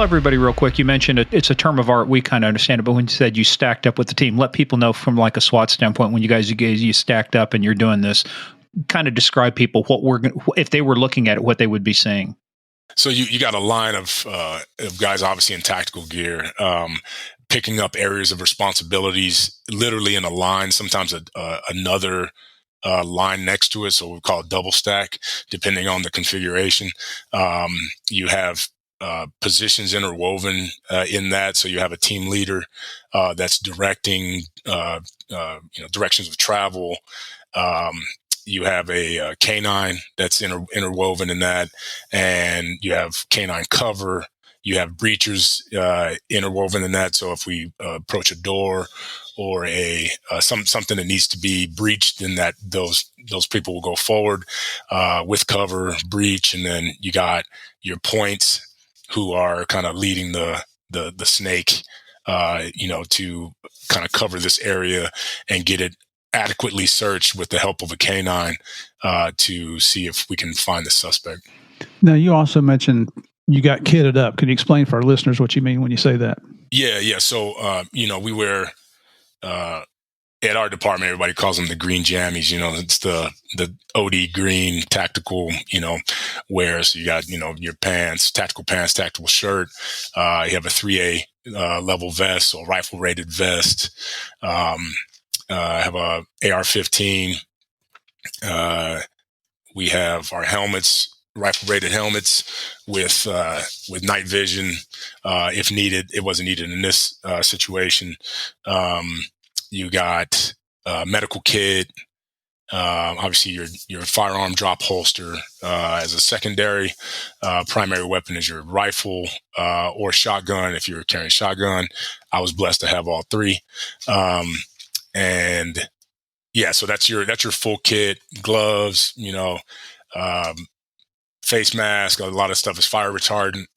tell everybody real quick, you mentioned it's a term of art. We kind of understand it, but when you said you stacked up with the team, let people know from like a SWAT standpoint, when you stacked up and you're doing this, kind of describe people if they were looking at it, what they would be seeing. So you got a line of guys, obviously in tactical gear, picking up areas of responsibilities, literally in a line. Sometimes another line next to it, so we call it double stack, depending on the configuration. You have positions interwoven in that, so you have a team leader that's directing, directions of travel. You have a canine that's interwoven in that, and you have canine cover. You have breachers interwoven in that. So if we approach a door or something that needs to be breached, then that those people will go forward with cover, breach, and then you got your points who are kind of leading the snake, to kind of cover this area and get it adequately searched with the help of a canine to see if we can find the suspect. Now, you also mentioned you got kitted up. Can you explain for our listeners what you mean when you say that? Yeah. So, we wear, at our department, everybody calls them the green jammies. It's the OD green tactical, wear. So you got, your pants, tactical shirt. You have a 3A level vest, or rifle rated vest. Have a AR-15. We have our helmets, rifle rated helmets with night vision, if needed. It wasn't needed in this situation. You got medical kit, obviously your firearm drop holster as a secondary. Primary weapon is your rifle or shotgun if you're carrying shotgun. I was blessed to have all three. And yeah, so that's your full kit, gloves, face mask, a lot of stuff is fire retardant.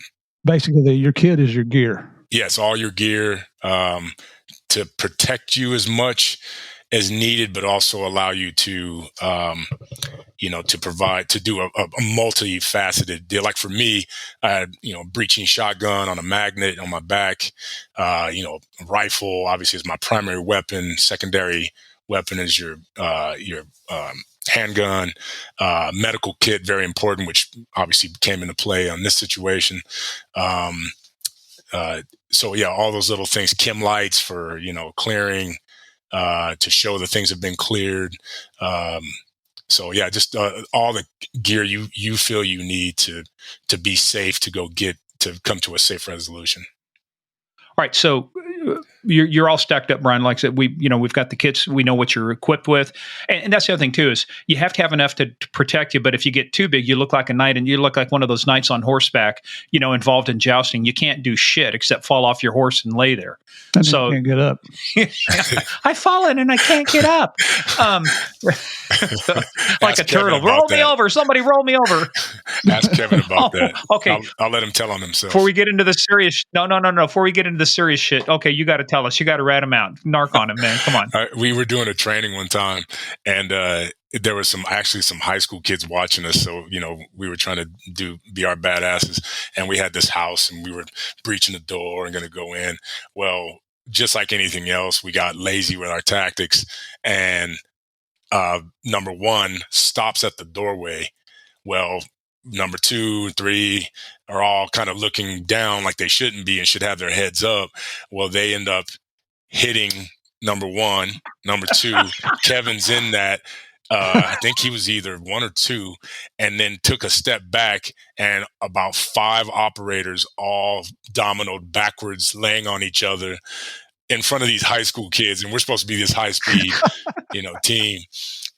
Basically, your kit is your gear. Yes, all your gear to protect you as much as needed, but also allow you to, to provide, to do a multifaceted deal. Like for me, I had, breaching shotgun on a magnet on my back, rifle obviously is my primary weapon. Secondary weapon is your handgun, medical kit, very important, which obviously came into play on this situation. So yeah, all those little things, chem lights for, clearing, to show that things have been cleared. So yeah, just all the gear you feel you need to be safe, to come to a safe resolution. All right, so you're all stacked up, Brian. Like I said, we've got the kits. We know what you're equipped with, and that's the other thing too is you have to have enough to protect you. But if you get too big, you look like a knight, and you look like one of those knights on horseback, involved in jousting. You can't do shit except fall off your horse and lay there. And so you can't get up. I've fallen and I can't get up. Like a turtle. Roll me over. Somebody roll me over. Ask Kevin about that. Okay. I'll let him tell on himself. Before we get into the serious, no. Before we get into the serious shit, okay, you got to tell us. You got to rat him out. Narc on him, man. Come on. We were doing a training one time, and there was some high school kids watching us. So, we were trying to be our badasses, and we had this house, and we were breaching the door and going to go in. Well, just like anything else, we got lazy with our tactics, and number one stops at the doorway. Well, number 2, 3 are all kind of looking down like they shouldn't be and should have their heads up. Well, they end up hitting number 1, number 2. Kevin's in that. I think he was either 1 or 2, and then took a step back, and about 5 operators all dominoed backwards, laying on each other in front of these high school kids. And we're supposed to be this high speed, team.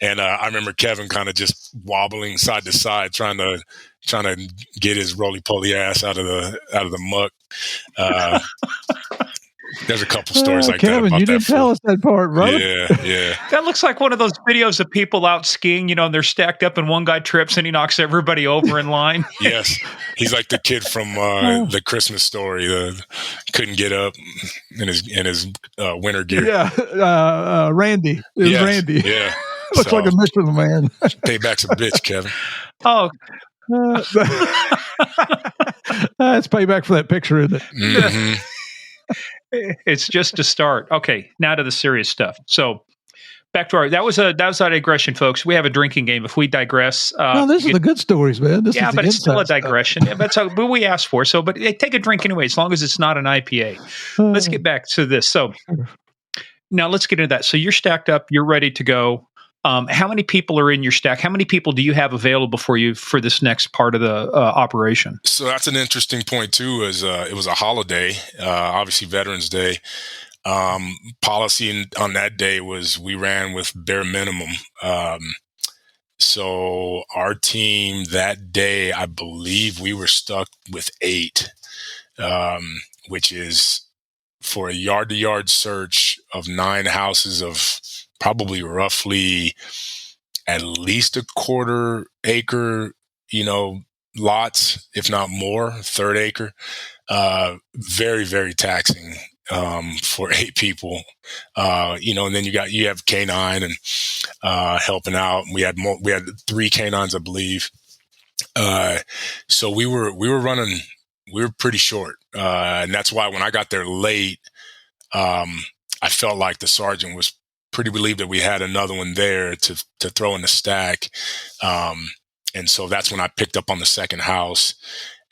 And I remember Kevin kind of just wobbling side to side, trying to get his roly poly ass out of the muck. There's a couple stories like Kevin, that. Kevin, you didn't tell us that part, brother. Yeah. That looks like one of those videos of people out skiing, and they're stacked up and one guy trips and he knocks everybody over in line. Yes. He's like the kid from the Christmas Story, couldn't get up in his winter gear. Yeah. Randy. It was Randy. Yeah. Looks like a Michelin man. Payback's a bitch, Kevin. Oh, That's payback for that picture, isn't it? Mm-hmm. It's just a start. Okay, now to the serious stuff. So back to that was a digression, folks. We have a drinking game. If we digress, No, this is the good stories, man. This is the but it's still a inside stuff. digression. Yeah, but we asked for. So, but take a drink anyway, as long as it's not an IPA. Let's get back to this. So now let's get into that. So you're stacked up. You're ready to go. How many people are in your stack? How many people do you have available for you for this next part of the operation? So that's an interesting point too. As it was a holiday, obviously Veterans Day. Policy on that day was we ran with bare minimum. So our team that day, I believe we were stuck with 8, which is for a yard-to-yard search of 9 houses of probably roughly at least a quarter acre, lots, if not more, third acre. Very, very taxing for 8 people. And then you have K9 and helping out. We had 3 K9s, I believe. So we were running. We were pretty short, and that's why when I got there late, I felt like the sergeant was pretty relieved that we had another one there to throw in the stack. And so that's when I picked up on the second house.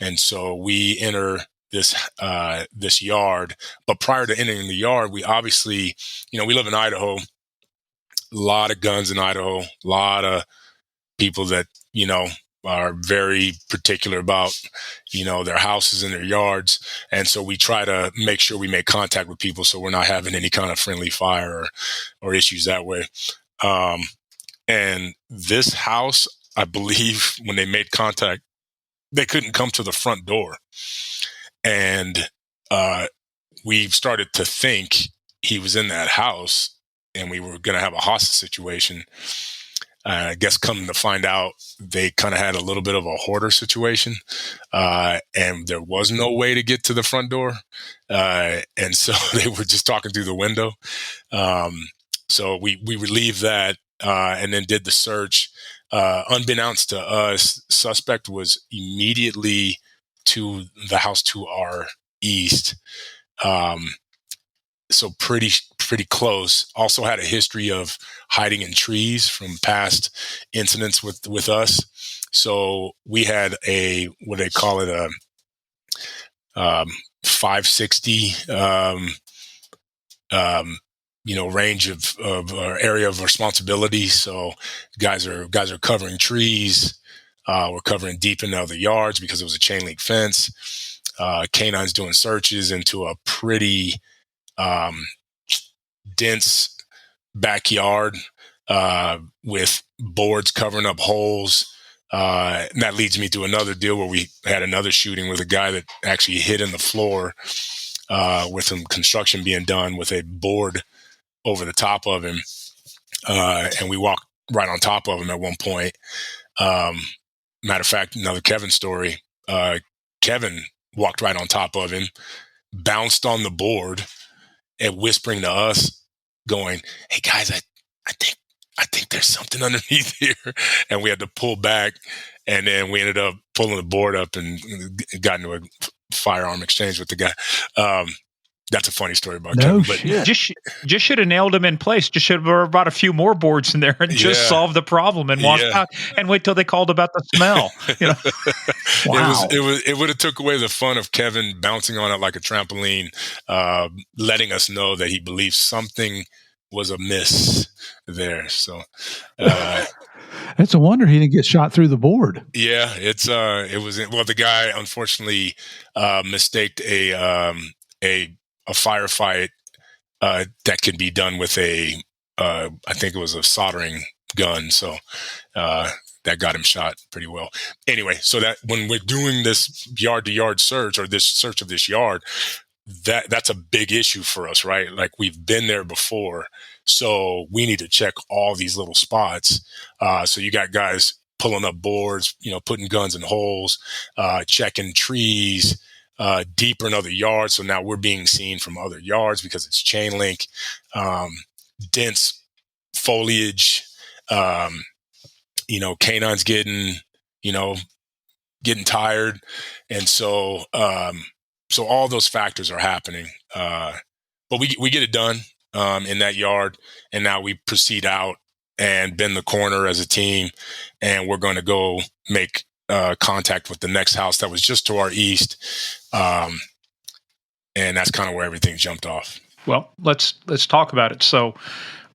And so we enter this yard. But prior to entering the yard, we obviously, we live in Idaho. A lot of guns in Idaho. A lot of people that, are very particular about, their houses and their yards. And so we try to make sure we make contact with people so we're not having any kind of friendly fire or issues that way. And this house, I believe when they made contact, they couldn't come to the front door. And we started to think he was in that house and we were going to have a hostage situation. I guess coming to find out, they kind of had a little bit of a hoarder situation, and there was no way to get to the front door. And so they were just talking through the window. So we relieved that and then did the search. Unbeknownst to us, suspect was immediately to the house to our east. So pretty close. Also had a history of hiding in trees from past incidents with us. So we had what they call it, a 560 range of area of responsibility. So guys are covering trees. We're covering deep into other yards because it was a chain link fence. Canines doing searches into a pretty dense backyard with boards covering up holes. And that leads me to another deal where we had another shooting with a guy that actually hit in the floor with some construction being done with a board over the top of him. And we walked right on top of him at one point. Matter of fact, another Kevin story. Kevin walked right on top of him, bounced on the board, and whispering to us, going, "Hey guys, I think there's something underneath here," and we had to pull back, and then we ended up pulling the board up and got into a firearm exchange with the guy. That's a funny story about Kevin. But just should have nailed him in place. Just should have brought a few more boards in there and just solved the problem and walked out and wait till they called about the smell. Wow. It would have took away the fun of Kevin bouncing on it like a trampoline, letting us know that he believes something was amiss there. So it's a wonder he didn't get shot through the board. Yeah, the guy unfortunately mistaked a firefight that can be done with I think it was a soldering gun. So that got him shot pretty well. Anyway, so that when we're doing this yard-to-yard search or this search of this yard, that's a big issue for us, right? Like we've been there before, so we need to check all these little spots. So you got guys pulling up boards, putting guns in holes, checking trees, deeper in other yards. So now we're being seen from other yards because it's chain link, dense foliage, canines getting, getting tired. And so, so all those factors are happening. But we get it done in that yard. And now we proceed out and bend the corner as a team. And we're going to go make contact with the next house that was just to our east. And that's kind of where everything jumped off. Well, let's talk about it. So,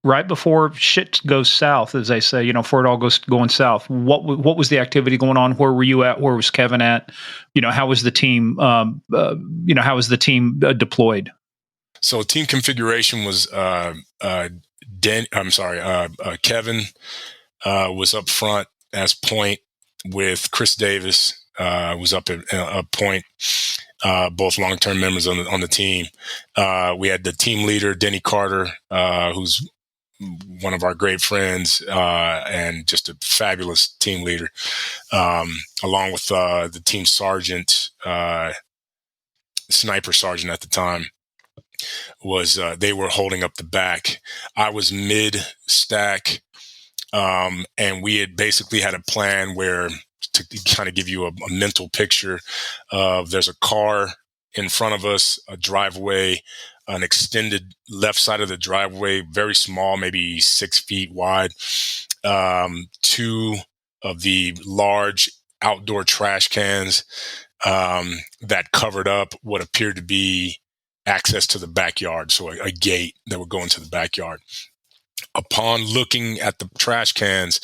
right before shit goes south, as they say, before it all goes going south, what was the activity going on? Where were you at? Where was Kevin at? How was the team? How was the team deployed? So, team configuration was Kevin was up front as point with Chris Davis was up at point. Both long-term members on the team. We had the team leader, Denny Carter, who's one of our great friends and just a fabulous team leader, along with the team sergeant, sniper sergeant at the time. They were holding up the back. I was mid-stack, and we had basically had a plan where, to kind of give you a mental picture of, there's a car in front of us, a driveway, an extended left side of the driveway, very small, maybe 6 feet wide. Two of the large outdoor trash cans that covered up what appeared to be access to the backyard. So a gate that would go into the backyard. Upon looking at the trash cans,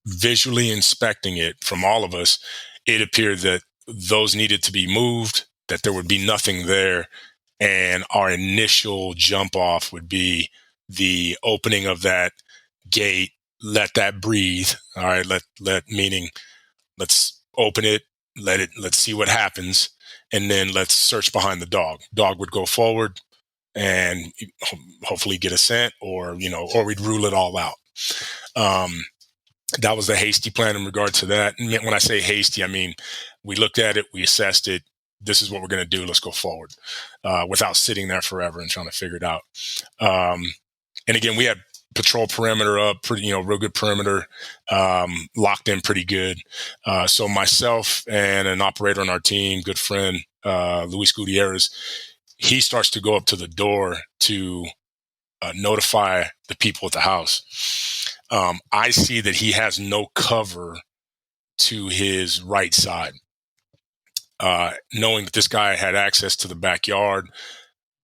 visually inspecting it from all of us, it appeared that those needed to be moved, that there would be nothing there. And our initial jump off would be the opening of that gate, let that breathe. All right. Meaning let's open it, let's see what happens. And then let's search behind the dog. Dog would go forward and hopefully get a scent, or we'd rule it all out. That was the hasty plan in regard to that. And when I say hasty, I mean, we looked at it, we assessed it. This is what we're going to do. Let's go forward, without sitting there forever and trying to figure it out. And again, we had patrol perimeter up, pretty, real good perimeter, locked in pretty good. So myself and an operator on our team, good friend, Luis Gutierrez, he starts to go up to the door to notify the people at the house. I see that he has no cover to his right side. Knowing that this guy had access to the backyard,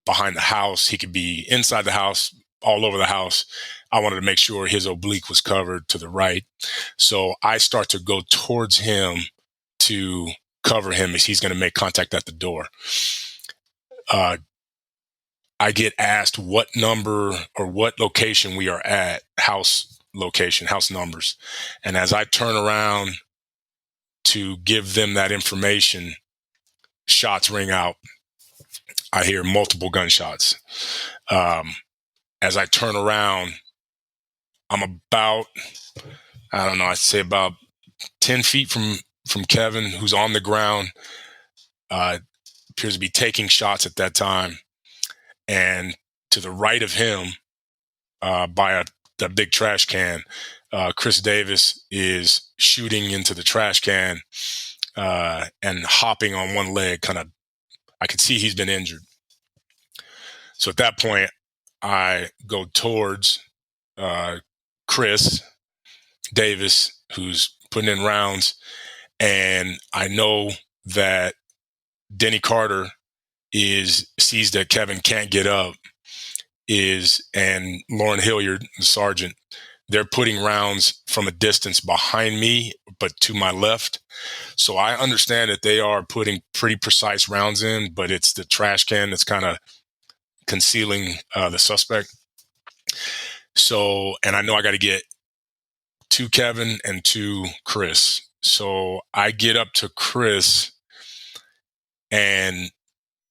behind the house, he could be inside the house, all over the house. I wanted to make sure his oblique was covered to the right. So I start to go towards him to cover him as he's going to make contact at the door. I get asked what number or what location we are at, house location, house numbers. And as I turn around to give them that information, shots ring out. I hear multiple gunshots. As I turn around, I'm about, I'd say about 10 feet from Kevin, who's on the ground, appears to be taking shots at that time. And to the right of him, by the big trash can, Chris Davis is shooting into the trash can and hopping on one leg. I could see he's been injured. So at that point, I go towards Chris Davis, who's putting in rounds, and I know that Denny Carter sees that Kevin can't get up, and Lauren Hilliard, the sergeant, they're putting rounds from a distance behind me, but to my left. So I understand that they are putting pretty precise rounds in, but it's the trash can that's kind of concealing the suspect. So, and I know I got to get to Kevin and to Chris. So I get up to Chris and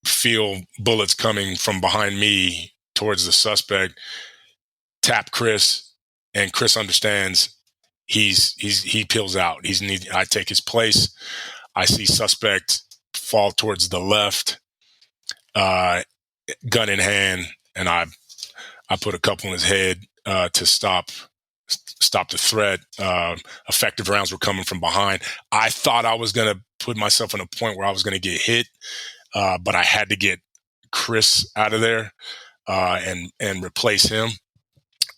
feel bullets coming from behind me towards the suspect, tap Chris, and Chris understands he peels out. I take his place. I see suspect fall towards the left, gun in hand, and I put a couple in his head to stop stop the threat. Effective rounds were coming from behind. I thought I was going to put myself in a point where I was going to get hit, but I had to get Chris out of there and replace him.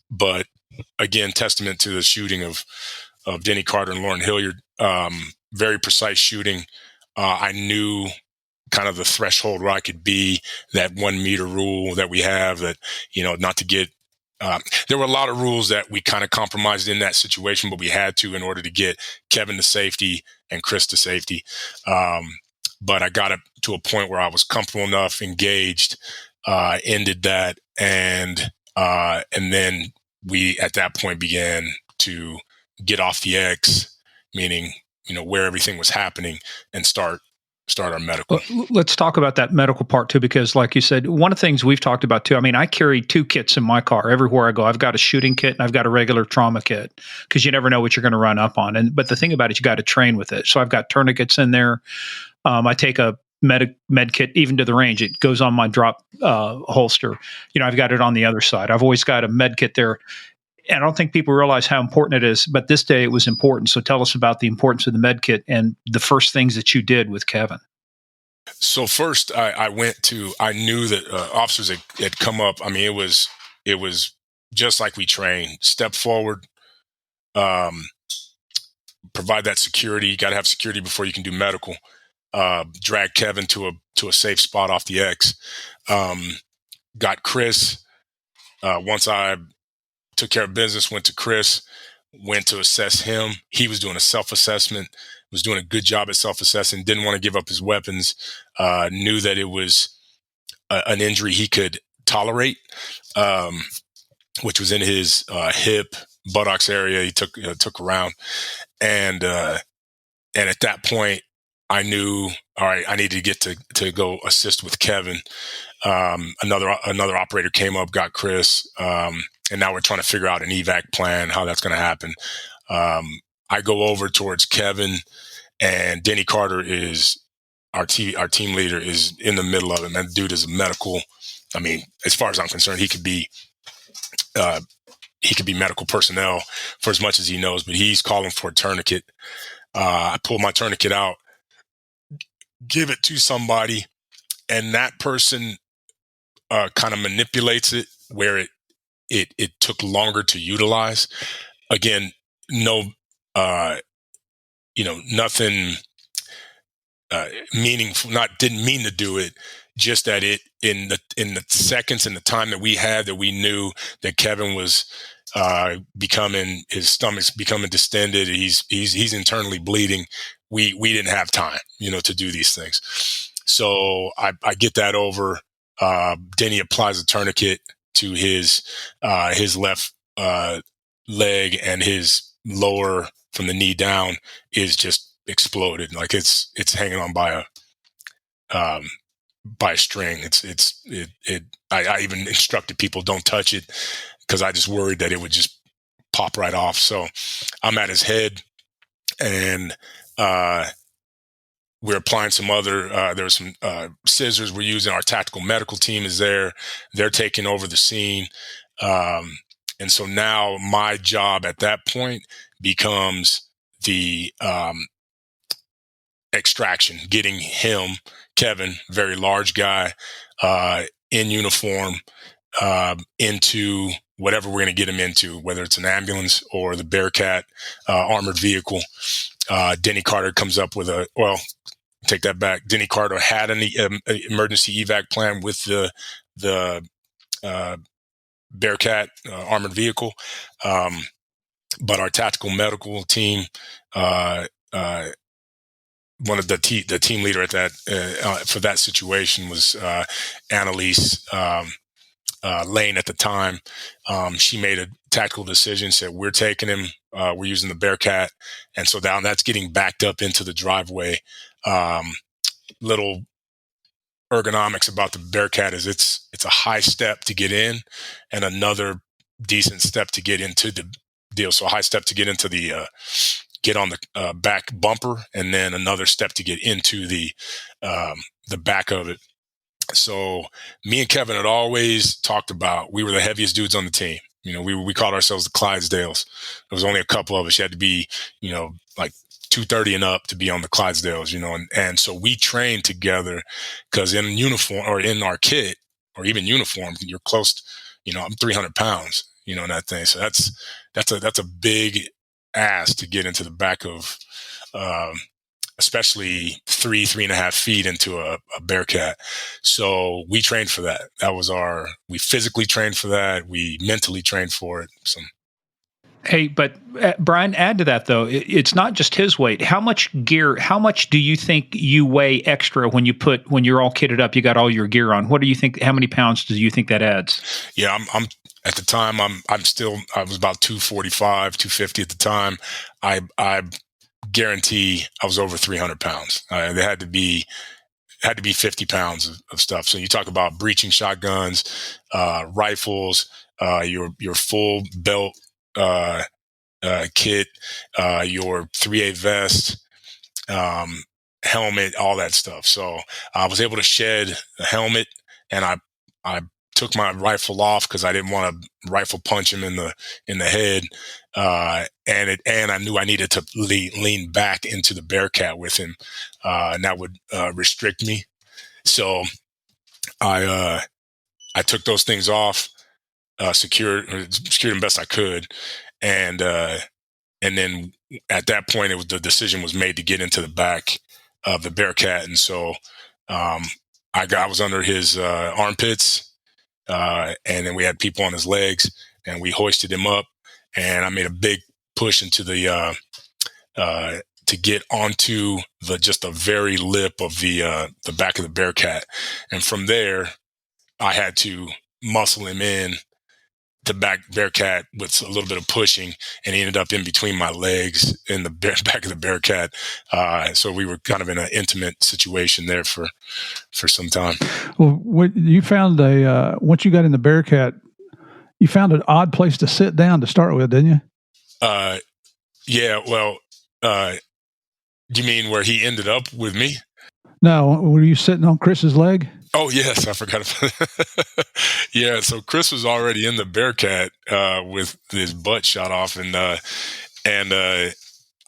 But again, testament to the shooting of Denny Carter and Lauren Hilliard. Very precise shooting. I knew kind of the threshold where I could be, that 1 meter rule that we have, that, not to get, there were a lot of rules that we kind of compromised in that situation, but we had to in order to get Kevin to safety and Chris to safety. But I got it to a point where I was comfortable enough, engaged, ended that. And then we, at that point, began to get off the X, meaning, where everything was happening, and start our medical. Let's talk about that medical part too, because like you said, one of the things we've talked about too, I mean, I carry 2 kits in my car everywhere I go. I've got a shooting kit and I've got a regular trauma kit, because you never know what you're going to run up on. But the thing about it, you got to train with it. So I've got tourniquets in there. I take a med kit even to the range. It goes on my drop holster. I've got it on the other side. I've always got a med kit there. And I don't think people realize how important it is, but this day it was important. So tell us about the importance of the med kit and the first things that you did with Kevin. So first, I knew that officers had come up. I mean, it was just like we trained. Step forward, provide that security. You got to have security before you can do medical. Drag Kevin to a safe spot off the X. Got Chris. Once I took care of business, went to Chris, went to assess him. He was doing a self-assessment, was doing a good job at self-assessing, didn't want to give up his weapons, knew that it was an injury he could tolerate, which was in his hip, buttocks area. He took around. And at that point, I knew, all right, I needed to get to go assist with Kevin. Another operator came up, got Chris, and now we're trying to figure out an evac plan, how that's going to happen. I go over towards Kevin, and Denny Carter is our team leader, is in the middle of it. That dude is a medical. I mean, as far as I'm concerned, he could be medical personnel for as much as he knows, but he's calling for a tourniquet. I pull my tourniquet out, give it to somebody, and that person kind of manipulates it where it took longer to utilize. Again, nothing meaningful. Didn't mean to do it. Just that it in the seconds and the time that we had, that we knew that Kevin was his stomach's becoming distended. He's internally bleeding. We didn't have time, to do these things. So I get that over. Denny applies a tourniquet to his left leg, and his lower from the knee down is just exploded. Like it's hanging on by a string. I even instructed people, don't touch it, because I just worried that it would just pop right off. So I'm at his head, and we're applying some other, there were some scissors we're using. Our tactical medical team is there. They're taking over the scene. And so now my job at that point becomes the extraction, getting him, Kevin, very large guy, in uniform, into whatever we're going to get him into, whether it's an ambulance or the Bearcat armored vehicle. Denny Carter comes up with take that back. Denny Carter had an emergency evac plan with the Bearcat armored vehicle. But our tactical medical team, one of the team leader at that for that situation was Annalise Lane at the time. She made a tactical decision, said, we're taking him, we're using the Bearcat. And so now that's getting backed up into the driveway. Little ergonomics about the Bearcat is it's a high step to get in and another decent step to get into the deal. So a high step to get into get on the back bumper, and then another step to get into the back of it. So me and Kevin had always talked about, we were the heaviest dudes on the team. We called ourselves the Clydesdales. There was only a couple of us. You had to be, like 230 and up to be on the Clydesdales, and so we trained together because in uniform or in our kit or even uniform, you're close to, I'm 300 pounds, in that thing. So that's a big ass to get into the back of, especially 3.5 feet into a Bearcat. So we trained for that. We physically trained for that. We mentally trained for it. So. Hey, but Brian, add to that though, it's not just his weight. How much do you think you weigh extra when you're all kitted up, you got all your gear on? What do you think, how many pounds do you think that adds? Yeah, I'm at the time, I was about 245, 250 at the time. I guarantee I was over 300 pounds. There had to be 50 pounds of stuff. So you talk about breaching shotguns, rifles, your full belt, kit, your 3A vest, helmet, all that stuff. So I was able to shed a helmet, and I took my rifle off because I didn't want to rifle punch him in the head. And I knew I needed to lean back into the Bearcat with him, and that would restrict me. So I took those things off, secured them best I could, and then at that point, the decision was made to get into the back of the Bearcat, and so I was under his armpits. And then we had people on his legs, and we hoisted him up, and I made a big push into the to get onto just the very lip of the back of the Bearcat, and from there I had to muscle him in the back Bearcat with a little bit of pushing, and he ended up in between my legs in the back of the Bearcat. So we were kind of in an intimate situation there for some time. Well, you found once you got in the Bearcat, you found an odd place to sit down to start with, didn't you? Yeah. Well, you mean where he ended up with me? No, were you sitting on Chris's leg? Oh, yes, I forgot about Yeah, so Chris was already in the Bearcat with his butt shot off, and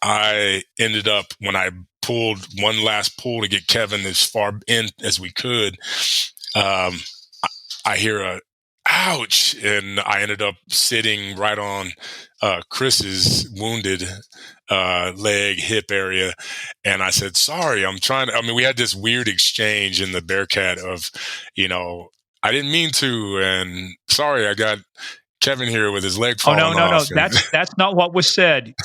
I ended up, when I pulled one last pull to get Kevin as far in as we could, I hear a ouch, and I ended up sitting right on Chris's wounded leg, hip area. And I said, sorry, we had this weird exchange in the Bearcat of, I didn't mean to, and sorry, I got Kevin here with his leg falling off. No. That's not what was said.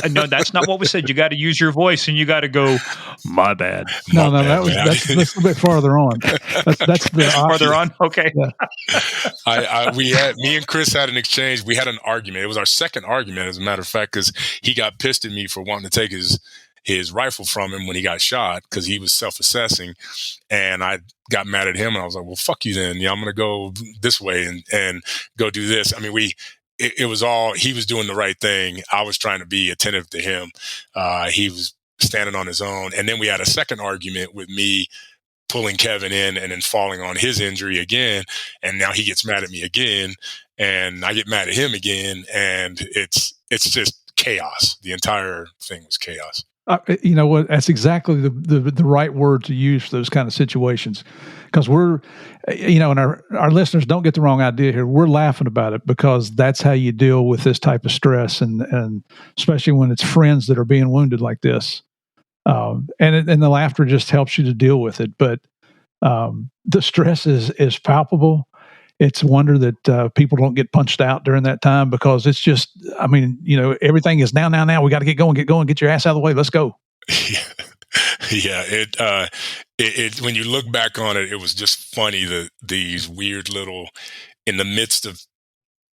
No, that's not what was said. You got to use your voice, and you got to go, my bad. No, that's a little bit farther on. That's the farther on. Okay. Yeah. Me and Chris had an exchange. We had an argument. It was our second argument, as a matter of fact, because he got pissed at me for wanting to take his rifle from him when he got shot because he was self-assessing, and I got mad at him, and I was like, well, fuck you then. I'm going to go this way and go do this. I mean, it was all, he was doing the right thing. I was trying to be attentive to him. He was standing on his own. And then we had a second argument with me pulling Kevin in and then falling on his injury again. And now he gets mad at me again, and I get mad at him again. And it's just chaos. The entire thing was chaos. You know what? That's exactly the right word to use for those kind of situations, because we're, and our listeners, don't get the wrong idea here. We're laughing about it because that's how you deal with this type of stress, and especially when it's friends that are being wounded like this. And the laughter just helps you to deal with it. But the stress is palpable. It's a wonder that people don't get punched out during that time, because it's just, everything is now. We got to get going, get your ass out of the way. Let's go. Yeah. It when you look back on it, it was just funny, these weird little, in the midst of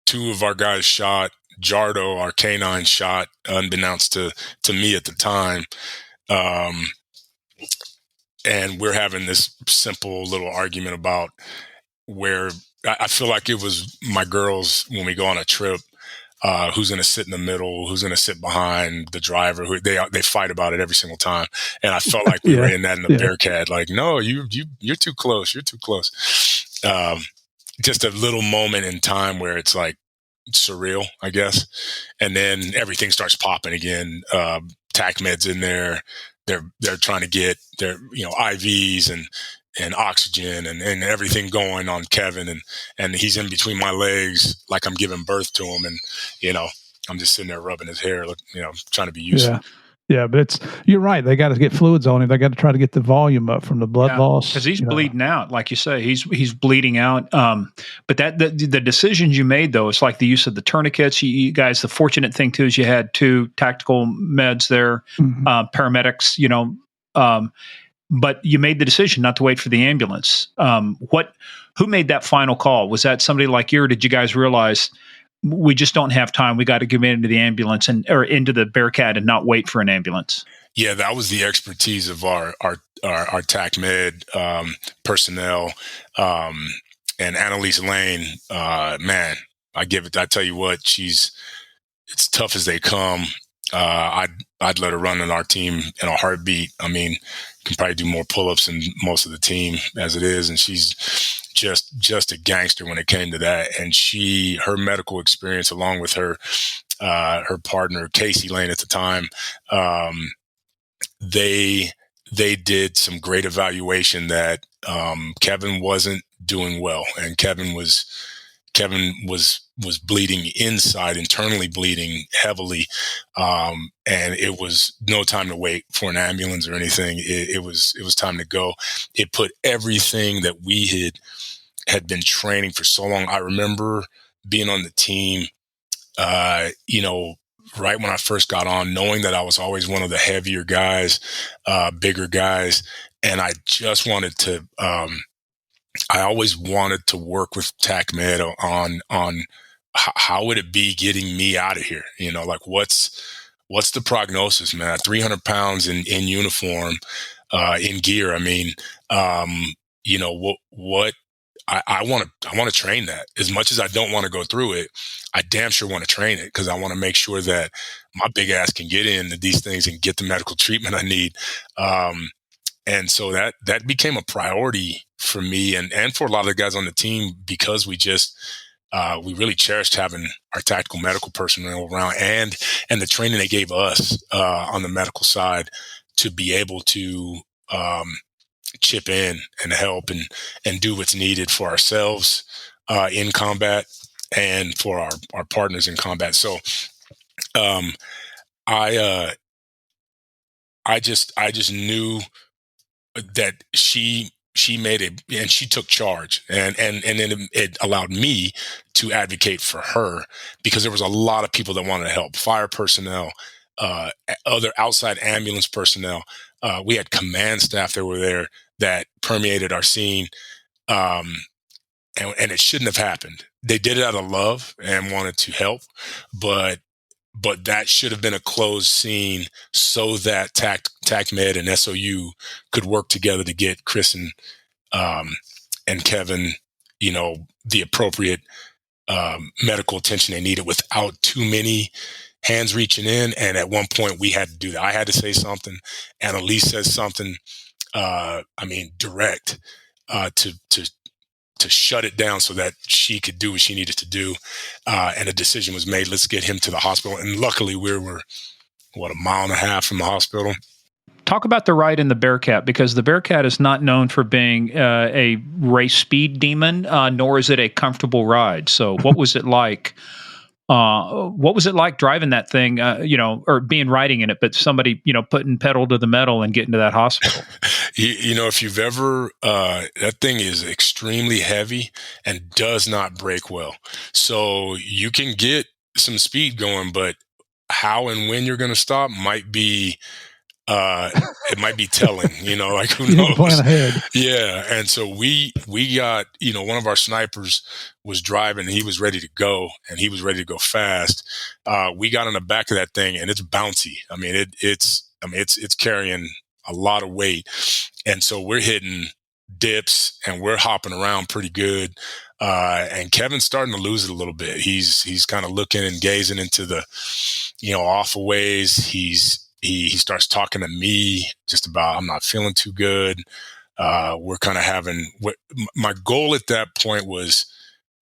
two of our guys shot, Jardo, our canine, shot, unbeknownst to me at the time. And we're having this simple little argument about where I feel like it was my girls, when we go on a trip, who's going to sit in the middle, who's going to sit behind the driver, who they fight about it every single time. And I felt like we were in that in the Bearcat, like, no, you're too close. You're too close. Just a little moment in time where it's like, surreal, I guess. And then everything starts popping again. TAC-Med's in there. They're trying to get their, IVs and oxygen and everything going on Kevin. And he's in between my legs like I'm giving birth to him. And, I'm just sitting there rubbing his hair, trying to be useful. Yeah. Yeah, but you're right. They got to get fluids on him. They got to try to get the volume up from the blood loss. Because he's bleeding out, like you say. He's bleeding out. But the decisions you made, though, it's like the use of the tourniquets. You guys, the fortunate thing, too, is you had 2 tactical meds there, paramedics, but you made the decision not to wait for the ambulance. Who made that final call? Was that somebody like you, or did you guys realize we just don't have time? We got to get into the ambulance or into the Bearcat and not wait for an ambulance. Yeah, that was the expertise of our TAC-Med personnel, and Annalise Lane. Man, I tell you what, it's tough as they come. I'd let her run on our team in a heartbeat. I mean, can probably do more pull-ups than most of the team as it is, and she's just a gangster when it came to that. And her medical experience, along with her partner Casey Lane at the time, they did some great evaluation that Kevin wasn't doing well, and Kevin was bleeding inside, internally bleeding heavily, and it was no time to wait for an ambulance or anything. It was time to go. It put everything that we had been training for so long. I remember being on the team, right when I first got on, knowing that I was always one of the heavier guys, bigger guys, and I just wanted to. I always wanted to work with TAC-Med on how would it be getting me out of here? Like what's the prognosis, man? 300 pounds in uniform, in gear. I mean, what I want to train that. As much as I don't want to go through it, I damn sure want to train it, because I want to make sure that my big ass can get into these things and get the medical treatment I need. And so that became a priority for me and for a lot of the guys on the team, because we really cherished having our tactical medical personnel around and the training they gave us on the medical side to be able to chip in and help and do what's needed for ourselves in combat and for our partners in combat. So I just knew that she made and she took charge, and then it allowed me to advocate for her, because there was a lot of people that wanted to help: fire personnel, other outside ambulance personnel. We had command staff that were there that permeated our scene, and it shouldn't have happened. They did it out of love and wanted to help, but that should have been a closed scene so that TAC-Med and SOU could work together to get Chris and Kevin, the appropriate medical attention they needed without too many hands reaching in. And at one point we had to do that. I had to say something. Annalise says something, direct, to shut it down so that she could do what she needed to do. And a decision was made, let's get him to the hospital. And luckily we were, a mile and a half from the hospital. Talk about the ride in the Bearcat, because the Bearcat is not known for being a race speed demon, nor is it a comfortable ride. So what was it like? What was it like driving that thing, or riding in it, but somebody, putting pedal to the metal and getting to that hospital? If you've ever, that thing is extremely heavy and does not brake well. So you can get some speed going, but how and when you're going to stop might be, it might be telling, like who knows? Plan ahead. Yeah. And so we got, one of our snipers was driving and he was ready to go, and he was ready to go fast. We got on the back of that thing and it's bouncy. I mean, it's carrying a lot of weight. And so we're hitting dips and we're hopping around pretty good. And Kevin's starting to lose it a little bit. He's kind of looking and gazing into the, awful ways. He starts talking to me just about, I'm not feeling too good. We're kind of having my goal at that point was,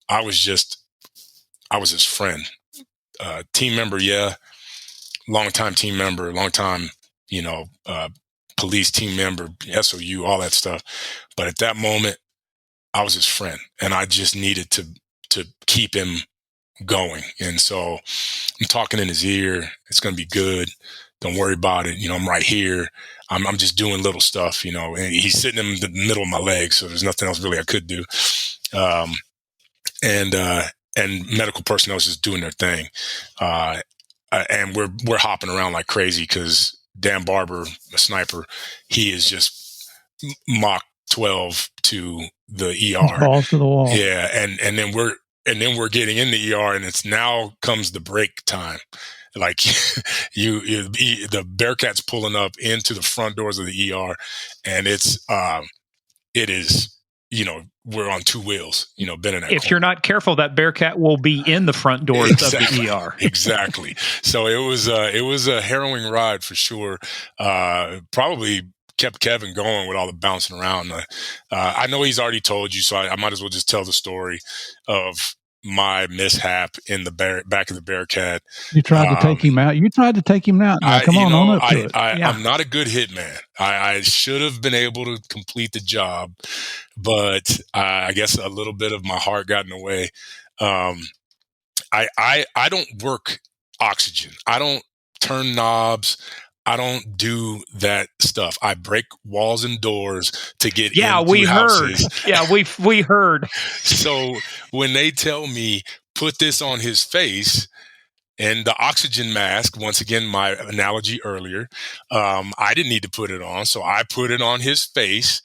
I was just I was his friend, team member. Yeah. Longtime team member, longtime, police team member, SOU, all that stuff. But at that moment, I was his friend, and I just needed to keep him going. And so I'm talking in his ear. It's going to be good. Don't worry about it. I'm right here. I'm just doing little stuff, and he's sitting in the middle of my legs. So there's nothing else really I could do. And medical personnel is just doing their thing. And we're hopping around like crazy because Dan Barber, a sniper, he is just Mach 12 to the ER. Balls to the wall. Yeah. And then we're getting in the ER, and it's now comes the break time. Like the Bearcats pulling up into the front doors of the ER, and it is, we're on two wheels, been in that. If you're not careful, that Bearcat will be in the front doors of the ER. Exactly. So it was a harrowing ride for sure. Probably kept Kevin going with all the bouncing around. I know he's already told you, so I might as well just tell the story of my mishap in the back of the Bearcat. You tried to take him out. Now, come on up to it. I'm not a good hitman. I should have been able to complete the job, but I guess a little bit of my heart got in the way. I don't work oxygen. I don't turn knobs. I don't do that stuff. I break walls and doors to get into houses. We heard. So when they tell me, put this on his face, and the oxygen mask, once again, my analogy earlier, I didn't need to put it on. So I put it on his face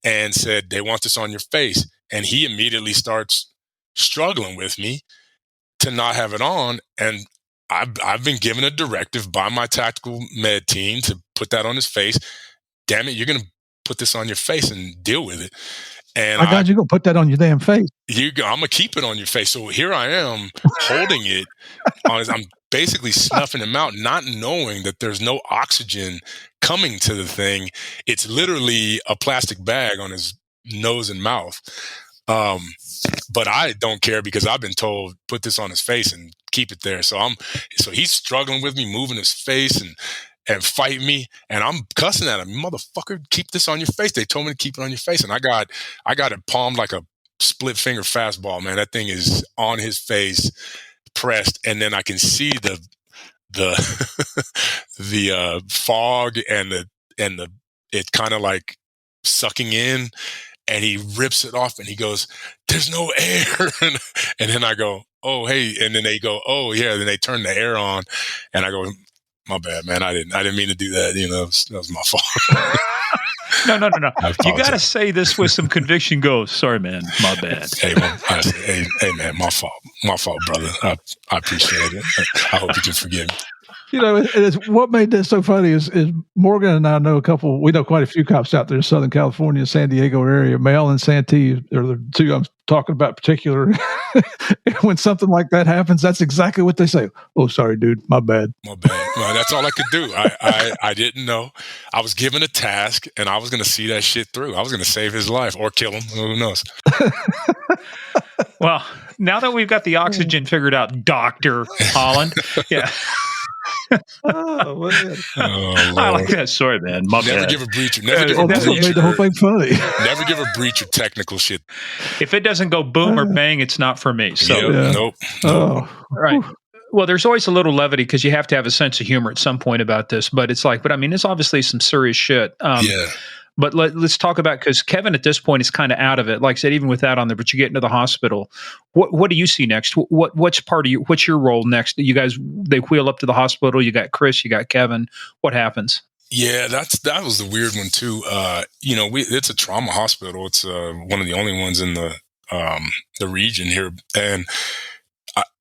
and said, they want this on your face. And he immediately starts struggling with me to not have it on. And I've been given a directive by my tactical med team to put that on his face. Damn it, you're going to put this on your face and deal with it. And my God, you're going to put that on your damn face. I'm going to keep it on your face. So here I am holding it. I'm basically snuffing him out, not knowing that there's no oxygen coming to the thing. It's literally a plastic bag on his nose and mouth. But I don't care because I've been told, put this on his face and keep it there. So he's struggling with me, moving his face and fighting me. And I'm cussing at him, motherfucker, keep this on your face. They told me to keep it on your face. And I got it palmed like a split finger fastball, man. That thing is on his face, pressed. And then I can see the fog and it kind of like sucking in. And he rips it off and he goes, there's no air. And then I go, oh, hey. And then they go, oh, yeah. Then they turn the air on. And I go, my bad, man. I didn't mean to do that. That was my fault. No. You got to say this with some conviction. Go, sorry, man. My bad. Hey, man, my fault, brother. I appreciate it. I hope you can forgive me. What made this so funny is Morgan and I know we know quite a few cops out there in Southern California, San Diego area. Mel and Santee are the two I'm talking about particular. When something like that happens, that's exactly what they say. Oh, sorry, dude. My bad. Well, that's all I could do. I didn't know. I was given a task and I was going to see that shit through. I was going to save his life or kill him. Who knows? Well, now that we've got the oxygen figured out, Dr. Holland. Yeah. Oh, man. I like that. Sorry, man. My Never bad. give a breacher. That's what made the whole thing funny. Never give a breacher technical shit. If it doesn't go boom or bang, it's not for me. So, Nope. Oh, right. Well, there's always a little levity because you have to have a sense of humor at some point about this. But it's like, it's obviously some serious shit. Yeah. But let's talk about, because Kevin at this point is kind of out of it. Like I said, even with that on there, but you get into the hospital. What do you see next? What's your role next? You guys, they wheel up to the hospital. You got Chris, you got Kevin. What happens? Yeah, that was the weird one too. It's a trauma hospital. It's one of the only ones in the region here, and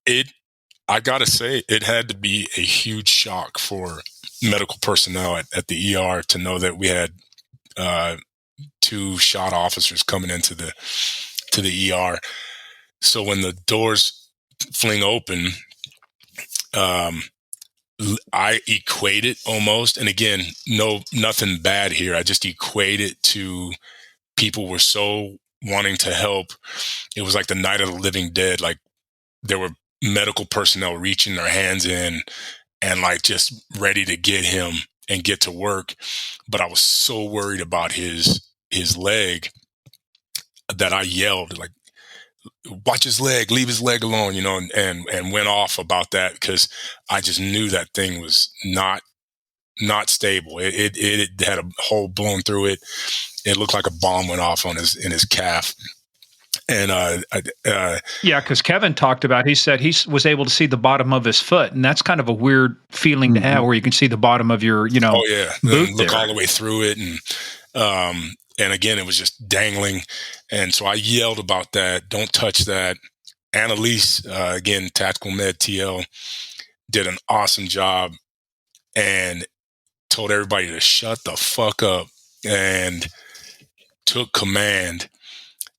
I gotta say, it had to be a huge shock for medical personnel at the ER to know that we had 2 shot officers coming into the ER. So when the doors fling open, I equate it almost, and again, nothing bad here. I just equate it to people were so wanting to help. It was like the night of the living dead. Like there were medical personnel reaching their hands in and like just ready to get him and get to work. But I was so worried about his leg that I yelled like, watch his leg, leave his leg alone, and went off about that because I just knew that thing was not stable. It had a hole blown through it. It looked like a bomb went off in his calf. And yeah, because Kevin talked about, he said he was able to see the bottom of his foot, and that's kind of a weird feeling to have, where you can see the bottom of your, boot look there. all the way through it, and again, it was just dangling, and so I yelled about that. Don't touch that. Annalise, again, Tactical Med TL, did an awesome job and told everybody to shut the fuck up and took command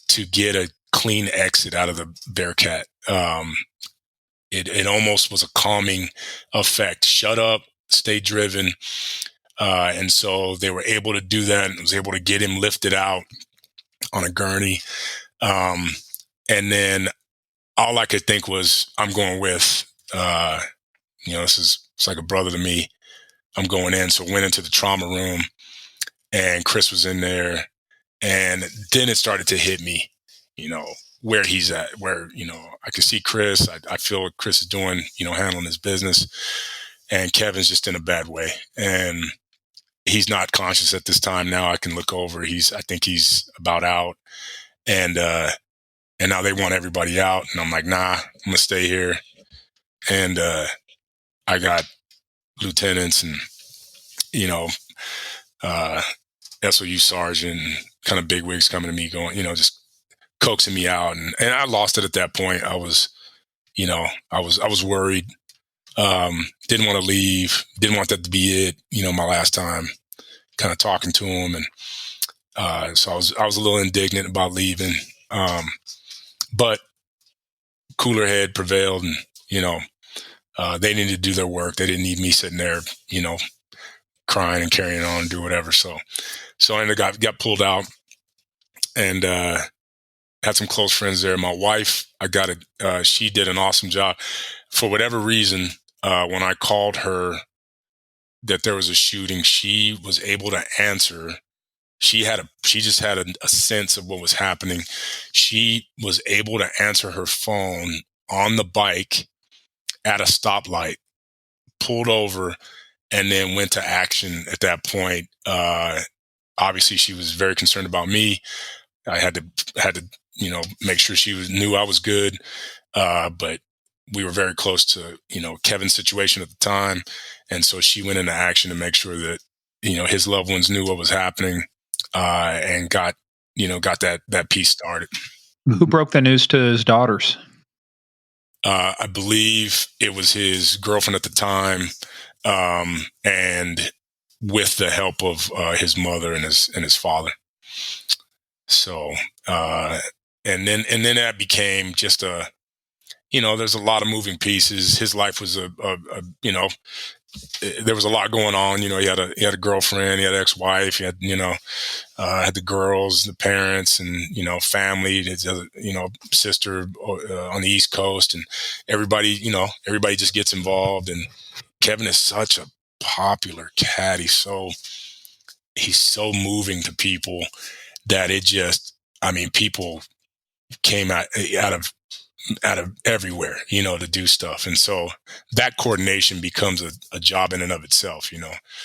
to get a clean exit out of the Bearcat. It almost was a calming effect. Shut up, stay driven. And so they were able to do that, and was able to get him lifted out on a gurney. And then all I could think was, I'm going with, it's like a brother to me. I'm going in. So went into the trauma room, and Chris was in there. And then it started to hit me, where he's at, where, I could see Chris. I feel what Chris is doing, handling his business. And Kevin's just in a bad way. And he's not conscious at this time. Now I can look over. I think he's about out. And now they want everybody out. And I'm like, nah, I'm going to stay here. And I got lieutenants and, SOU sergeant, and kind of bigwigs coming to me going, just coaxing me out. And I lost it at that point. I was worried. Didn't want to leave. Didn't want that to be it. My last time kind of talking to him. And so I was a little indignant about leaving. But cooler head prevailed, and, they needed to do their work. They didn't need me sitting there, crying and carrying on and do whatever. So I ended up got pulled out, and had some close friends there. My wife, she did an awesome job. For whatever reason, when I called her that there was a shooting, she was able to answer. She just had a sense of what was happening. She was able to answer her phone on the bike at a stoplight, pulled over, and then went to action at that point. Obviously, she was very concerned about me. I had to make sure she knew I was good. But we were very close to, Kevin's situation at the time. And so she went into action to make sure that, his loved ones knew what was happening, and got that piece started. Who broke the news to his daughters? I believe it was his girlfriend at the time, and with the help of his mother and his father. So, and then that became just there's a lot of moving pieces. His life was there was a lot going on. He had a girlfriend, he had an ex-wife, he had, had the girls, the parents, and, family, his sister on the East Coast, and everybody just gets involved. And Kevin is such a popular cat. He's so moving to people that people came out of everywhere, to do stuff. And so that coordination becomes a job in and of itself,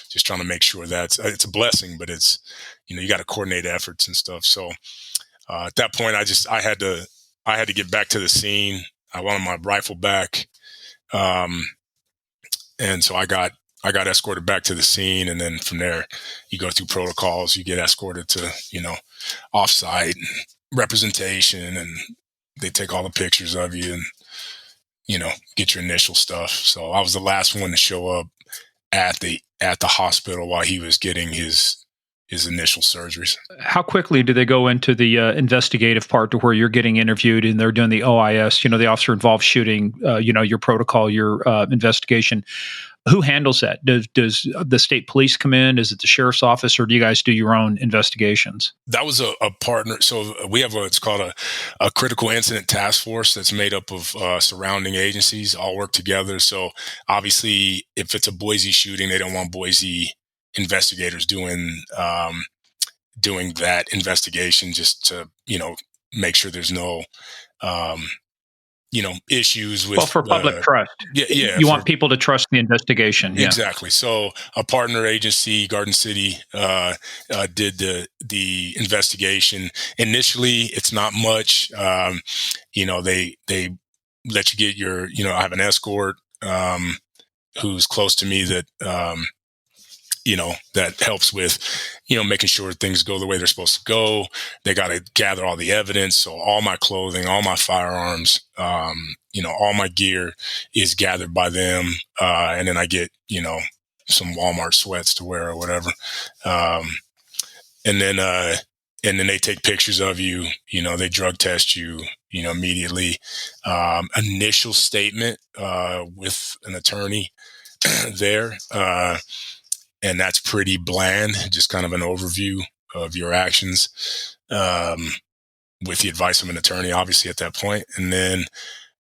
just trying to make sure it's a blessing, but it's, you got to coordinate efforts and stuff. So at that point, I had to get back to the scene. I wanted my rifle back. And so I got escorted back to the scene. And then from there, you go through protocols, you get escorted to, offsite and representation, and they take all the pictures of you and, get your initial stuff. So I was the last one to show up at the hospital while he was getting his initial surgeries. How quickly do they go into the investigative part to where you're getting interviewed and they're doing the OIS, the officer involved shooting, your protocol, your investigation? Who handles that? Does the state police come in? Is it the sheriff's office, or do you guys do your own investigations? That was a partner. So we have it's called a critical incident task force that's made up of surrounding agencies all work together. So obviously, if it's a Boise shooting, they don't want Boise investigators doing that investigation just to, make sure there's no, issues with. Well, for public trust. Yeah. You want people to trust the investigation. Yeah. Exactly. So a partner agency, Garden City, did the investigation. Initially, it's not much. They let you get your, I have an escort who's close to me that, that helps with, making sure things go the way they're supposed to go. They got to gather all the evidence. So all my clothing, all my firearms, all my gear is gathered by them. And then I get, some Walmart sweats to wear or whatever. And then they take pictures of you, they drug test you, immediately. Initial statement, with an attorney there. And that's pretty bland, just kind of an overview of your actions, with the advice of an attorney, obviously at that point. And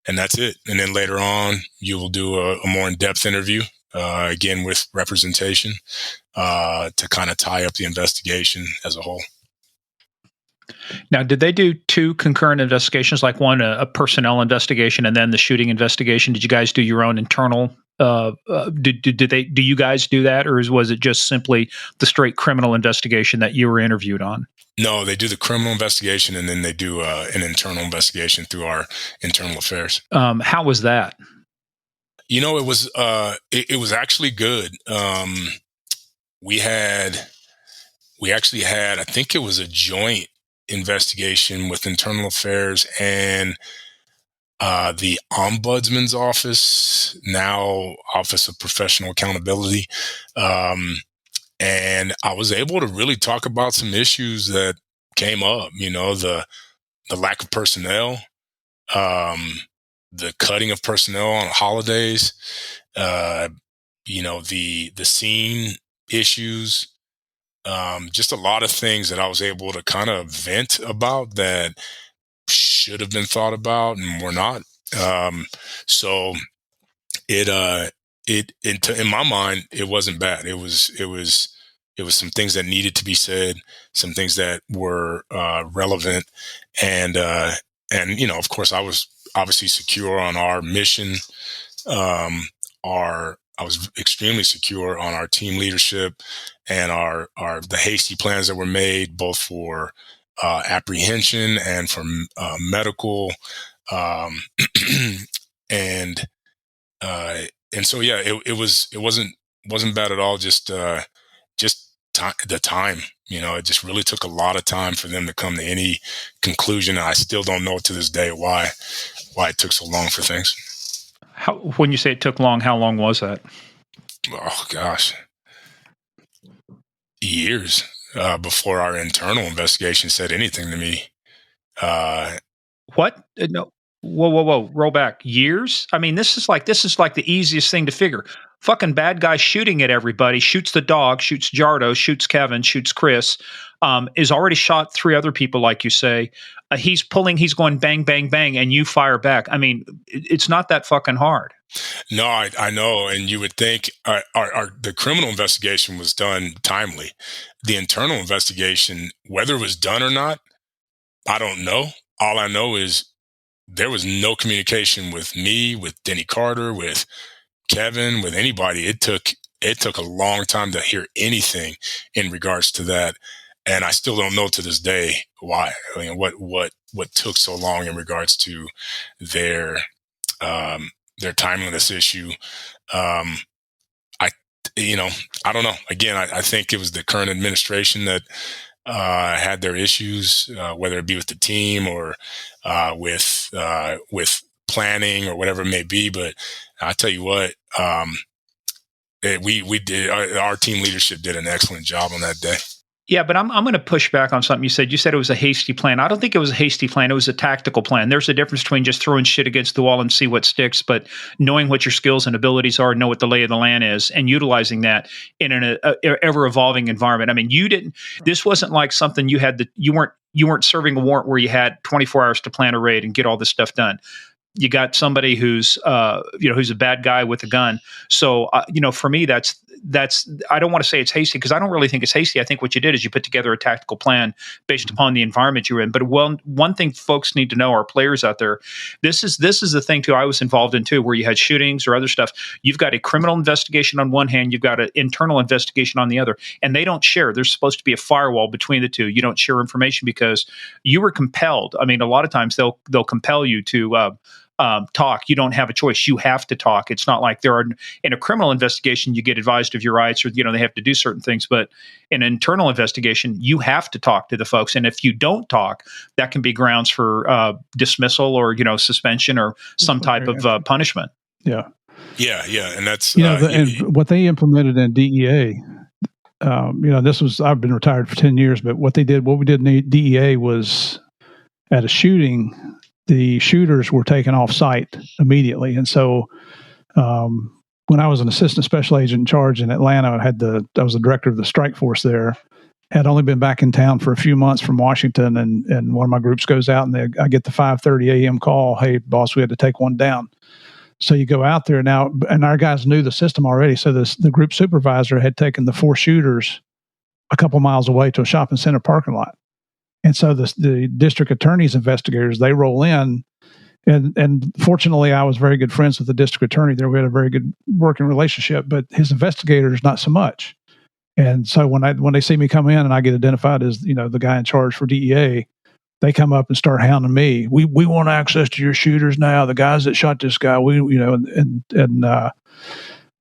that's it. And then later on, you will do a more in-depth interview, again, with representation, to kind of tie up the investigation as a whole. Now, did they do two concurrent investigations, like one, a personnel investigation, and then the shooting investigation? Did you guys do your own internal? Do you guys do that, or was it just simply the straight criminal investigation that you were interviewed on? No, they do the criminal investigation, and then they do an internal investigation through our internal affairs. How was that? It was it was actually good. We actually had, I think it was a joint investigation with internal affairs and the Ombudsman's office, now Office of Professional Accountability. And I was able to really talk about some issues that came up, the lack of personnel, the cutting of personnel on holidays, the scene issues, just a lot of things that I was able to kind of vent about that should have been thought about and were not. So in my mind, it wasn't bad. It was some things that needed to be said, some things that were relevant, and of course, I was obviously secure on our mission. I was extremely secure on our team leadership and the hasty plans that were made, both for apprehension and for medical, and so yeah, it wasn't bad at all. Just the time, it just really took a lot of time for them to come to any conclusion. And I still don't know to this day why it took so long for things. When you say it took long, how long was that? Oh gosh, years before our internal investigation said anything to me. What? No. Whoa! Roll back. Years? I mean, this is like the easiest thing to figure. Fucking bad guy shooting at everybody, shoots the dog, shoots Jardo, shoots Kevin, shoots Chris, is already shot 3 other people, like you say. He's going bang, bang, bang, and you fire back. I mean, it's not that fucking hard. No, I know. And you would think the criminal investigation was done timely. The internal investigation, whether it was done or not, I don't know. All I know is there was no communication with me, with Denny Carter, with Kevin, with anybody. It took a long time to hear anything in regards to that. And I still don't know to this day why. I mean, what took so long in regards to their timeliness issue. I don't know. Again, I think it was the current administration that had their issues, whether it be with the team or with planning or whatever it may be. But I tell you what, we did. Our team leadership did an excellent job on that day. Yeah, but I'm going to push back on something you said. You said it was a hasty plan. I don't think it was a hasty plan. It was a tactical plan. There's a difference between just throwing shit against the wall and see what sticks, but knowing what your skills and abilities are, know what the lay of the land is, and utilizing that in an ever evolving environment. I mean, you didn't. This wasn't like something you had. You weren't serving a warrant where you had 24 hours to plan a raid and get all this stuff done. You got somebody who's who's a bad guy with a gun. So for me, that's I don't want to say it's hasty, because I don't really think it's hasty. I think what you did is you put together a tactical plan based upon the environment you're in. But one thing folks need to know, our players out there, this is the thing too I was involved in too, where you had shootings or other stuff. You've got a criminal investigation on one hand, you've got an internal investigation on the other, and they don't share. There's supposed to be a firewall between the two. You don't share information because you were compelled. I mean, a lot of times they'll compel you to talk. You don't have a choice. You have to talk. It's not like there are in a criminal investigation, you get advised of your rights, or they have to do certain things. But in an internal investigation, you have to talk to the folks. And if you don't talk, that can be grounds for dismissal or suspension or some type of punishment. Yeah. And that's and what they implemented in DEA. This was, I've been retired for 10 years, but what we did in DEA was at a shooting, the shooters were taken off site immediately. And so when I was an assistant special agent in charge in Atlanta, I was the director of the strike force there, had only been back in town for a few months from Washington. And one of my groups goes out and I get the 5:30 a.m. call. Hey, boss, we had to take one down. So you go out there now, and our guys knew the system already. So the group supervisor had taken the 4 shooters a couple miles away to a shopping center parking lot. And so the district attorney's investigators, they roll in, and fortunately, I was very good friends with the district attorney there. We had a very good working relationship, but his investigators, not so much. And so when they see me come in and I get identified as the guy in charge for DEA, they come up and start hounding me. We want access to your shooters now. The guys that shot this guy,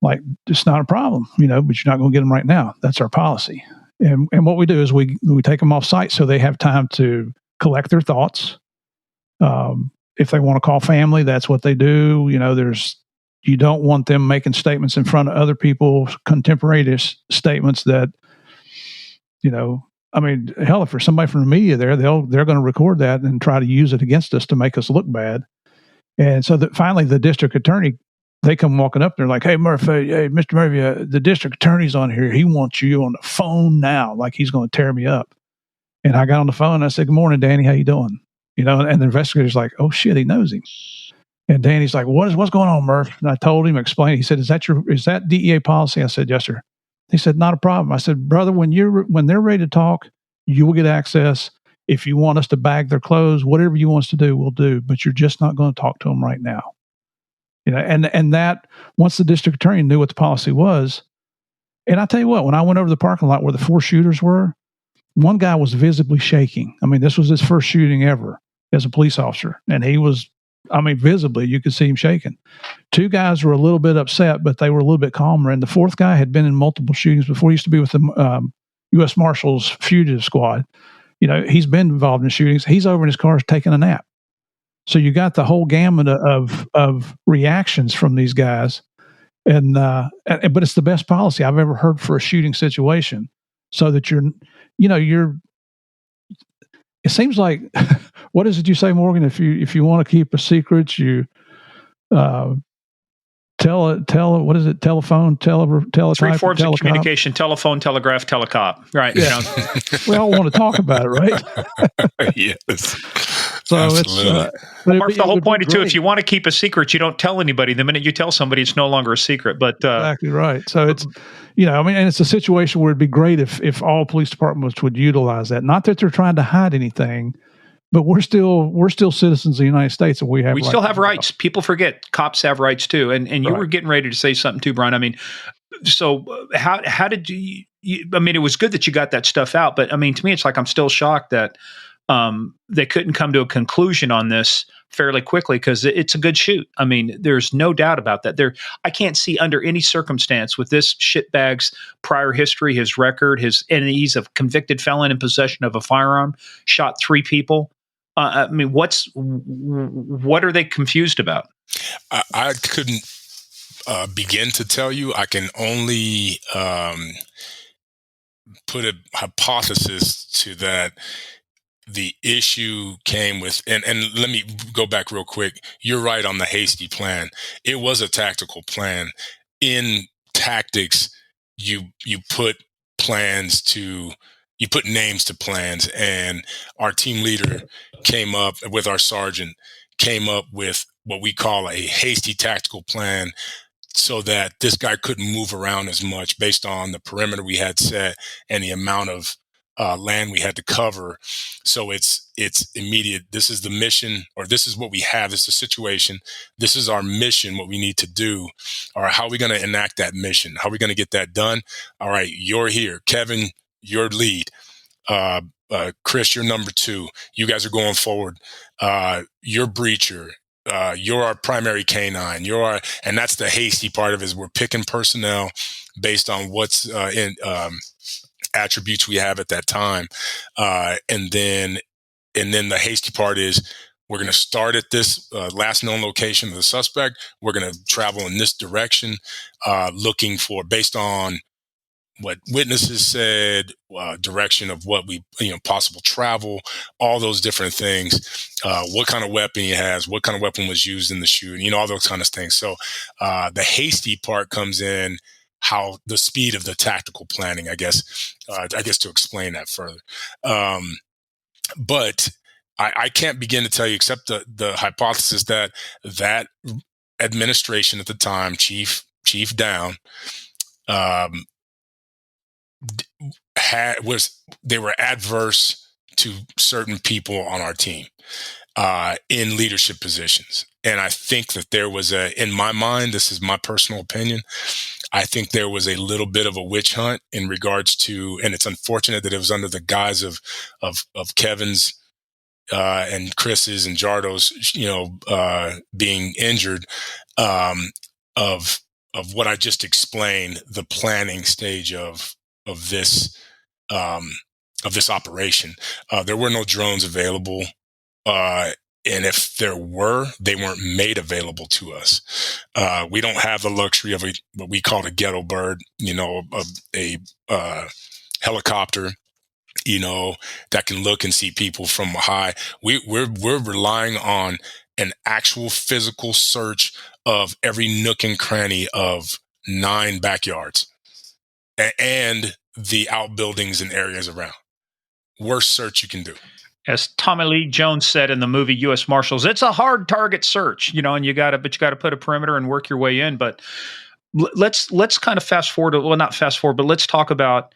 like, it's not a problem, but you're not going to get them right now. That's our policy. And what we do is we take them off site so they have time to collect their thoughts. If they want to call family, that's what they do. You don't want them making statements in front of other people, contemporaneous statements that, hell, if there's somebody from the media there, they're going to record that and try to use it against us to make us look bad. And so that finally the district attorney, they come walking up there like, hey, Murphy, hey, Mr. Murphy, the district attorney's on here. He wants you on the phone now, like he's going to tear me up. And I got on the phone and I said, good morning, Danny. How you doing? And the investigator's like, oh, shit, he knows him. And Danny's like, what's going on, Murph? And I told him, explained. He said, is that DEA policy? I said, yes, sir. He said, not a problem. I said, brother, when they're ready to talk, you will get access. If you want us to bag their clothes, whatever you want us to do, we'll do. But you're just not going to talk to them right now. And that once the district attorney knew what the policy was, and I tell you what, when I went over the parking lot where the 4 shooters were, one guy was visibly shaking. I mean, this was his first shooting ever as a police officer, and he was, visibly, you could see him shaking. 2 guys were a little bit upset, but they were a little bit calmer. And the 4th guy had been in multiple shootings before. He used to be with the U.S. Marshals Fugitive Squad. He's been involved in shootings. He's over in his car taking a nap. So you got the whole gamut of reactions from these guys, but it's the best policy I've ever heard for a shooting situation. So that you're. It seems like, what is it you say, Morgan? If you want to keep a secret, you tell what is it? Telephone, teletype, 3 forms of communication: telephone, telegraph, telecop. Right? Yeah. We all want to talk about it, right? Yes. So absolutely. Mark, the whole point is too, if you want to keep a secret, you don't tell anybody. The minute you tell somebody, it's no longer a secret. But exactly right. So it's, and it's a situation where it'd be great if all police departments would utilize that. Not that they're trying to hide anything, but we're still citizens of the United States, and we still have rights. People forget cops have rights too. And you were getting ready to say something too, Brian. So how did you? It was good that you got that stuff out, but to me, it's like I'm still shocked that they couldn't come to a conclusion on this fairly quickly, because it's a good shoot. There's no doubt about that. I can't see under any circumstance with this shitbag's prior history, his record, his he's a convicted felon in possession of a firearm, shot 3 people. What are they confused about? I couldn't begin to tell you. I can only put a hypothesis to that. The issue came with, and let me go back real quick. You're right on the hasty plan. It was a tactical plan. In tactics, you put you put names to plans, and our team leader came up with our sergeant, came up with what we call a hasty tactical plan, so that this guy couldn't move around as much based on the perimeter we had set and the amount of land we had to cover. So it's immediate. This is the mission, or this is what we have. This is the situation. This is our mission, what we need to do. All right, how are we going to enact that mission? How are we going to get that done? All right, you're here. Kevin, you're lead. Chris, you're number 2. You guys are going forward. You're breacher. You're our primary canine. And that's the hasty part of it, is we're picking personnel based on what's in attributes we have at that time. And then the hasty part is, we're going to start at this last known location of the suspect. We're going to travel in this direction, looking for, based on what witnesses said, direction of what we, possible travel, all those different things, what kind of weapon he has, what kind of weapon was used in the shooting, all those kind of things. So the hasty part comes in, how the speed of the tactical planning, I guess to explain that further. But I can't begin to tell you, except the hypothesis that administration at the time, Chief Down, they were adverse to certain people on our team in leadership positions. And I think that there was in my mind, this is my personal opinion, I think there was a little bit of a witch hunt in regards to, and it's unfortunate that it was under the guise of Kevin's and Chris's and Jardo's, being injured, of what I just explained, the planning stage of this operation. There were no drones available. And if there were, they weren't made available to us. We don't have the luxury of what we call a ghetto bird, a helicopter, that can look and see people from high. We're relying on an actual physical search of every nook and cranny of 9 backyards and the outbuildings and areas around. Worst search you can do. As Tommy Lee Jones said in the movie U.S. Marshals, it's a hard target search, and you got to put a perimeter and work your way in. But let's kind of fast forward. Well, not fast forward, but let's talk about,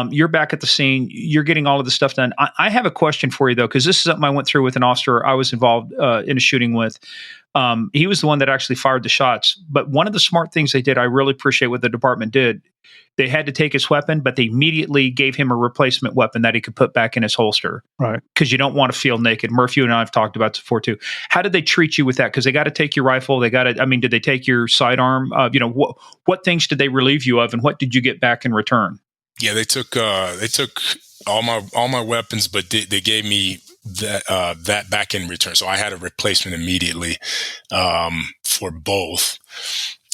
you're back at the scene. You're getting all of this stuff done. I have a question for you, though, because this is something I went through with an officer I was involved in a shooting with. He was the one that actually fired the shots. But one of the smart things they did, I really appreciate what the department did. They had to take his weapon, but they immediately gave him a replacement weapon that he could put back in his holster. Right. Because you don't want to feel naked. Murph, you and I have talked about this before too. How did they treat you with that? Because they got to take your rifle. Did they take your sidearm? What things did they relieve you of, and what did you get back in return? Yeah, they took all my weapons, but they gave me that back in return. So I had a replacement immediately for both.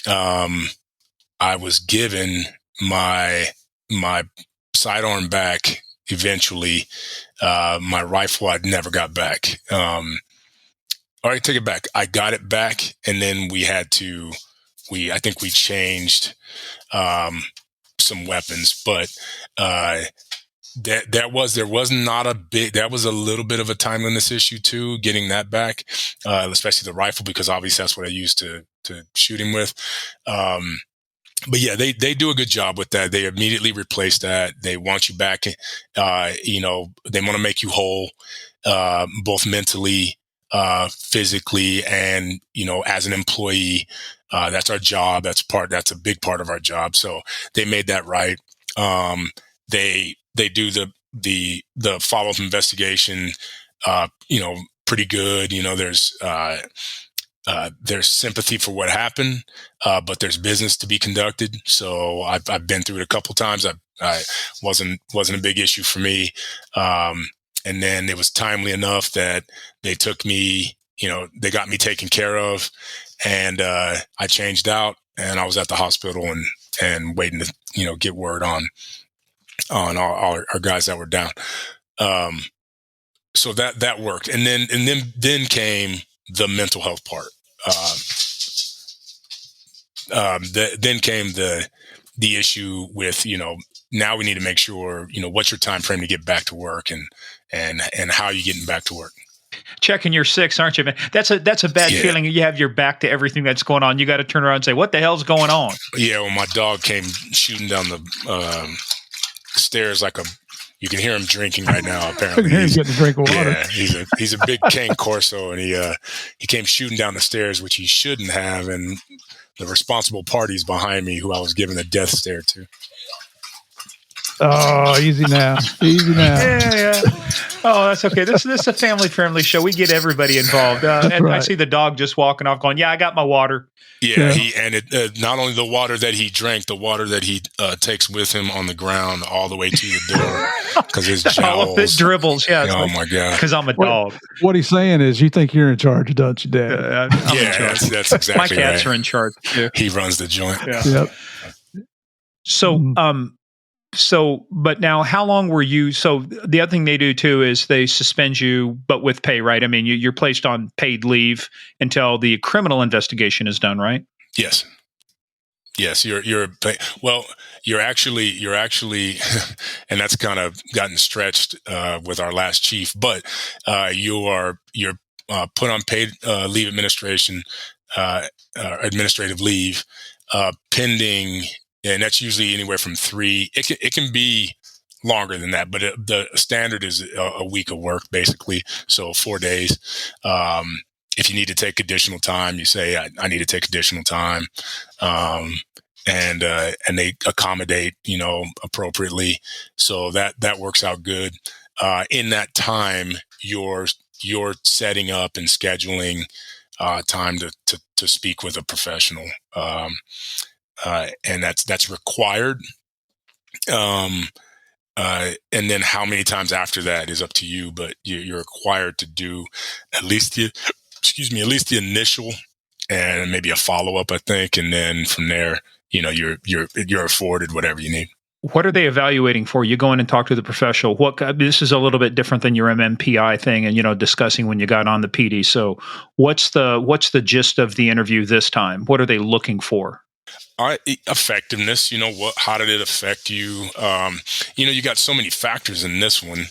I was given my sidearm back eventually. My rifle I never got back. All right, take it back. I got it back, and then I think we changed some weapons, but there was not a big, that was a little bit of a timeliness issue too, getting that back, especially the rifle, because obviously that's what I used to shoot him with. But yeah, they do a good job with that. They immediately replace that. They want you back. They want to make you whole, both mentally, physically, and, as an employee. That's our job. That's a big part of our job. So they made that right. They do the follow-up investigation, pretty good. There's sympathy for what happened, but there's business to be conducted. So I've been through it a couple times. I wasn't a big issue for me. And then it was timely enough that they took me, they got me taken care of, and I changed out, and I was at the hospital and waiting to, get word on on all our guys that were down. So that worked, and then came the mental health part. Then came the issue with, now we need to make sure, what's your time frame to get back to work, and how are you getting back to work? Checking your 6, aren't you, man? That's a bad feeling. You have your back to everything that's going on. You got to turn around and say, what the hell's going on? Yeah, well, my dog came shooting down the stairs you can hear him drinking right now. Apparently, he's getting a drink of water. Yeah, he's a big cane corso, and he came shooting down the stairs, which he shouldn't have. And the responsible party's behind me, who I was giving a death stare to. Oh, easy now. Yeah. Oh, that's okay. This is a family-friendly show. We get everybody involved. And right. I see the dog just walking off going, yeah, I got my water. Yeah. Not only the water that he drank, the water that he takes with him on the ground all the way to the door, because his jowls. It dribbles, yeah. Oh, my God. Because I'm a dog. What he's saying is, you think you're in charge, don't you, Dad? Yeah, that's exactly my cats right. are in charge, too. He runs the joint. Yeah. Yep. But now, how long were you? So the other thing they do too is they suspend you, but with pay, right? I mean, you're placed on paid leave until the criminal investigation is done, right? Yes. You're actually, and that's kind of gotten stretched with our last chief, but you're put on paid leave administrative leave pending. And that's usually anywhere from 3. It can be longer than that, but the standard is a week of work, basically. So 4 days. If you need to take additional time, you say, I need to take additional time. And they accommodate, appropriately. So that works out good. In that time, you're setting up and scheduling time to speak with a professional. And that's required. And then how many times after that is up to you, but you're required to do at least the initial and maybe a follow-up, I think. And then from there, you're afforded whatever you need. What are they evaluating for? You go in and talk to the professional. This is a little bit different than your MMPI thing, and discussing when you got on the PD. So, what's the gist of the interview this time? What are they looking for? Effectiveness. How did it affect you? You got so many factors in this one,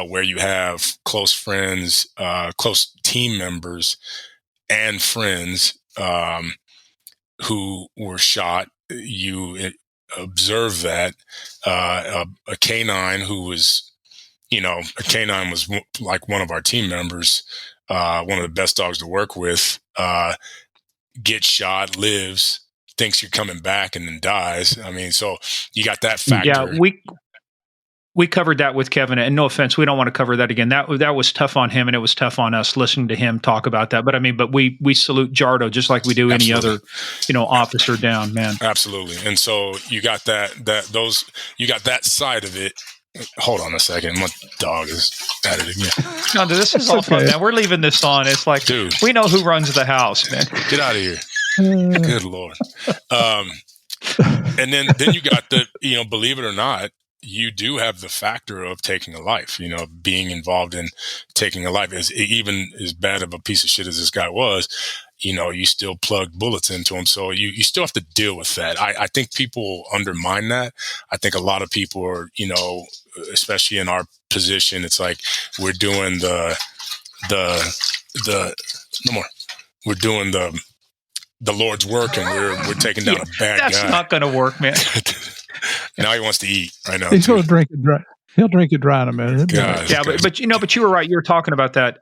where you have close friends, close team members, and friends who were shot. You observe that a canine who was, a canine was like one of our team members, one of the best dogs to work with, gets shot, lives, thinks you're coming back, and then dies. I mean, so you got that factor. Yeah, we covered that with Kevin, and no offense, we don't want to cover that again. That was tough on him, and it was tough on us listening to him talk about that. But we salute Jardo just like we do any other, officer down, man. Absolutely. And so you got you got that side of it. Hold on a second. My dog is at it again. No, this is all fun, man. We're leaving this on. It's like, dude, we know who runs the house, man. Get out of here. Good Lord. And then you got believe it or not, you do have the factor of taking a life, being involved in taking a life. Even as bad of a piece of shit as this guy was, you still plugged bullets into him. So you still have to deal with that. I think people undermine that. I think a lot of people are, especially in our position, it's like we're doing we're doing the Lord's work, and we're taking down a bad guy. That's not going to work, man. Now he wants to eat right now. He's going to drink it dry. He'll drink it dry in a minute. Yeah, but you were right. You were talking about that.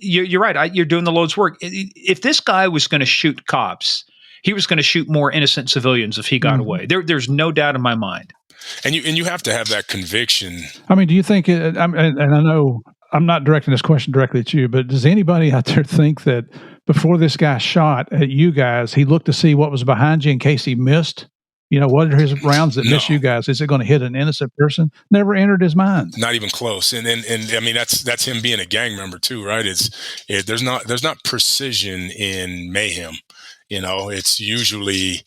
You're right. You're doing the Lord's work. If this guy was going to shoot cops, he was going to shoot more innocent civilians if he got away. There's no doubt in my mind. And you have to have that conviction. I mean, do you think? And I know I'm not directing this question directly at you, but does anybody out there think that before this guy shot at you guys, he looked to see what was behind you in case he missed? What are his rounds that miss you guys? Is it going to hit an innocent person? Never entered his mind. Not even close. And I mean, that's him being a gang member too, right? There's not precision in mayhem. It's usually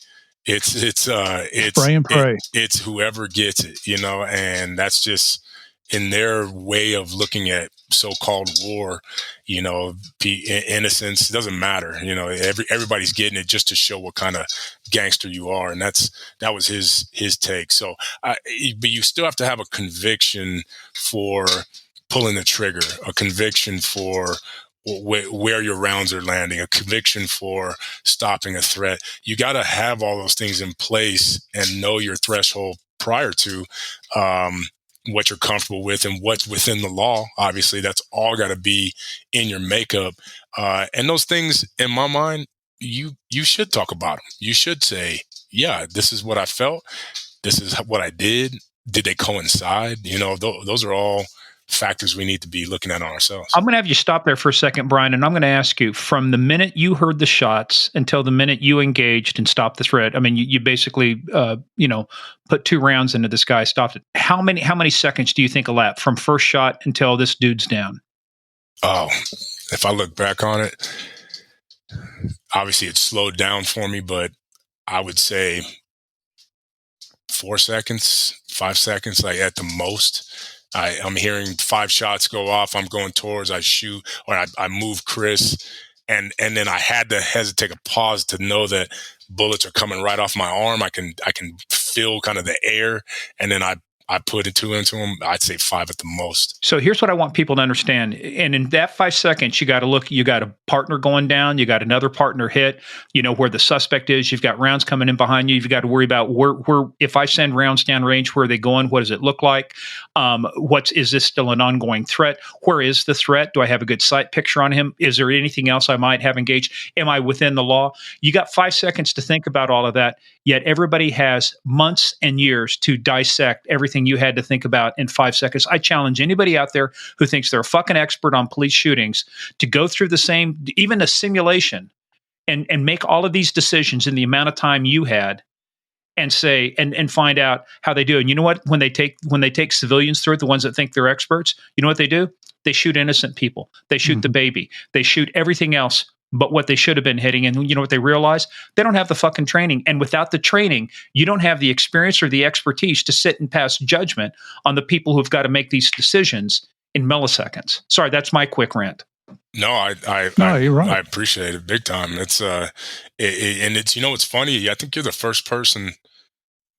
pray and pray. It's whoever gets it, and that's just in their way of looking at so-called war, innocence doesn't matter. Everybody's getting it just to show what kind of gangster you are. And that was his take. So, but you still have to have a conviction for pulling the trigger, a conviction for where your rounds are landing, a conviction for stopping a threat. You got to have all those things in place and know your threshold prior to what you're comfortable with and what's within the law. Obviously, that's all got to be in your makeup. And those things, in my mind, you should talk about them. You should say, yeah, this is what I felt. This is what I did. Did they coincide? Those are all factors we need to be looking at on ourselves. I'm going to have you stop there for a second, Brian, and I'm going to ask you, from the minute you heard the shots until the minute you engaged and stopped the threat, I mean, you basically, put 2 rounds into this guy, stopped it. How many seconds do you think elapsed from first shot until this dude's down? Oh, if I look back on it, obviously it slowed down for me, but I would say 4 seconds, 5 seconds, like at the most. I'm hearing 5 shots go off. I'm going towards, I shoot, or I move Chris. And then I had to hesitate, a pause to know that bullets are coming right off my arm. I can feel kind of the air. And then I put it 2 into him. I'd say 5 at the most. So here's what I want people to understand. And in that 5 seconds, you got to look, you got a partner going down, you got another partner hit, where the suspect is, you've got rounds coming in behind you. You've got to worry about where if I send rounds down range, where are they going? What does it look like? Is this still an ongoing threat? Where is the threat? Do I have a good sight picture on him? Is there anything else I might have engaged? Am I within the law? You got 5 seconds to think about all of that. Yet everybody has months and years to dissect everything you had to think about in 5 seconds. I challenge anybody out there who thinks they're a fucking expert on police shootings to go through the same, even a simulation, and make all of these decisions in the amount of time you had, and say and find out how they do. And you know what? When they take civilians through it, the ones that think they're experts, you know what they do? They shoot innocent people. They shoot the baby. They shoot everything else but what they should have been hitting. And you know what they realize? They don't have the fucking training. And without the training, you don't have the experience or the expertise to sit and pass judgment on the people who've got to make these decisions in milliseconds. Sorry, that's my quick rant. No, you're right. I appreciate it big time. It's and it's it's funny. I think you're the first person,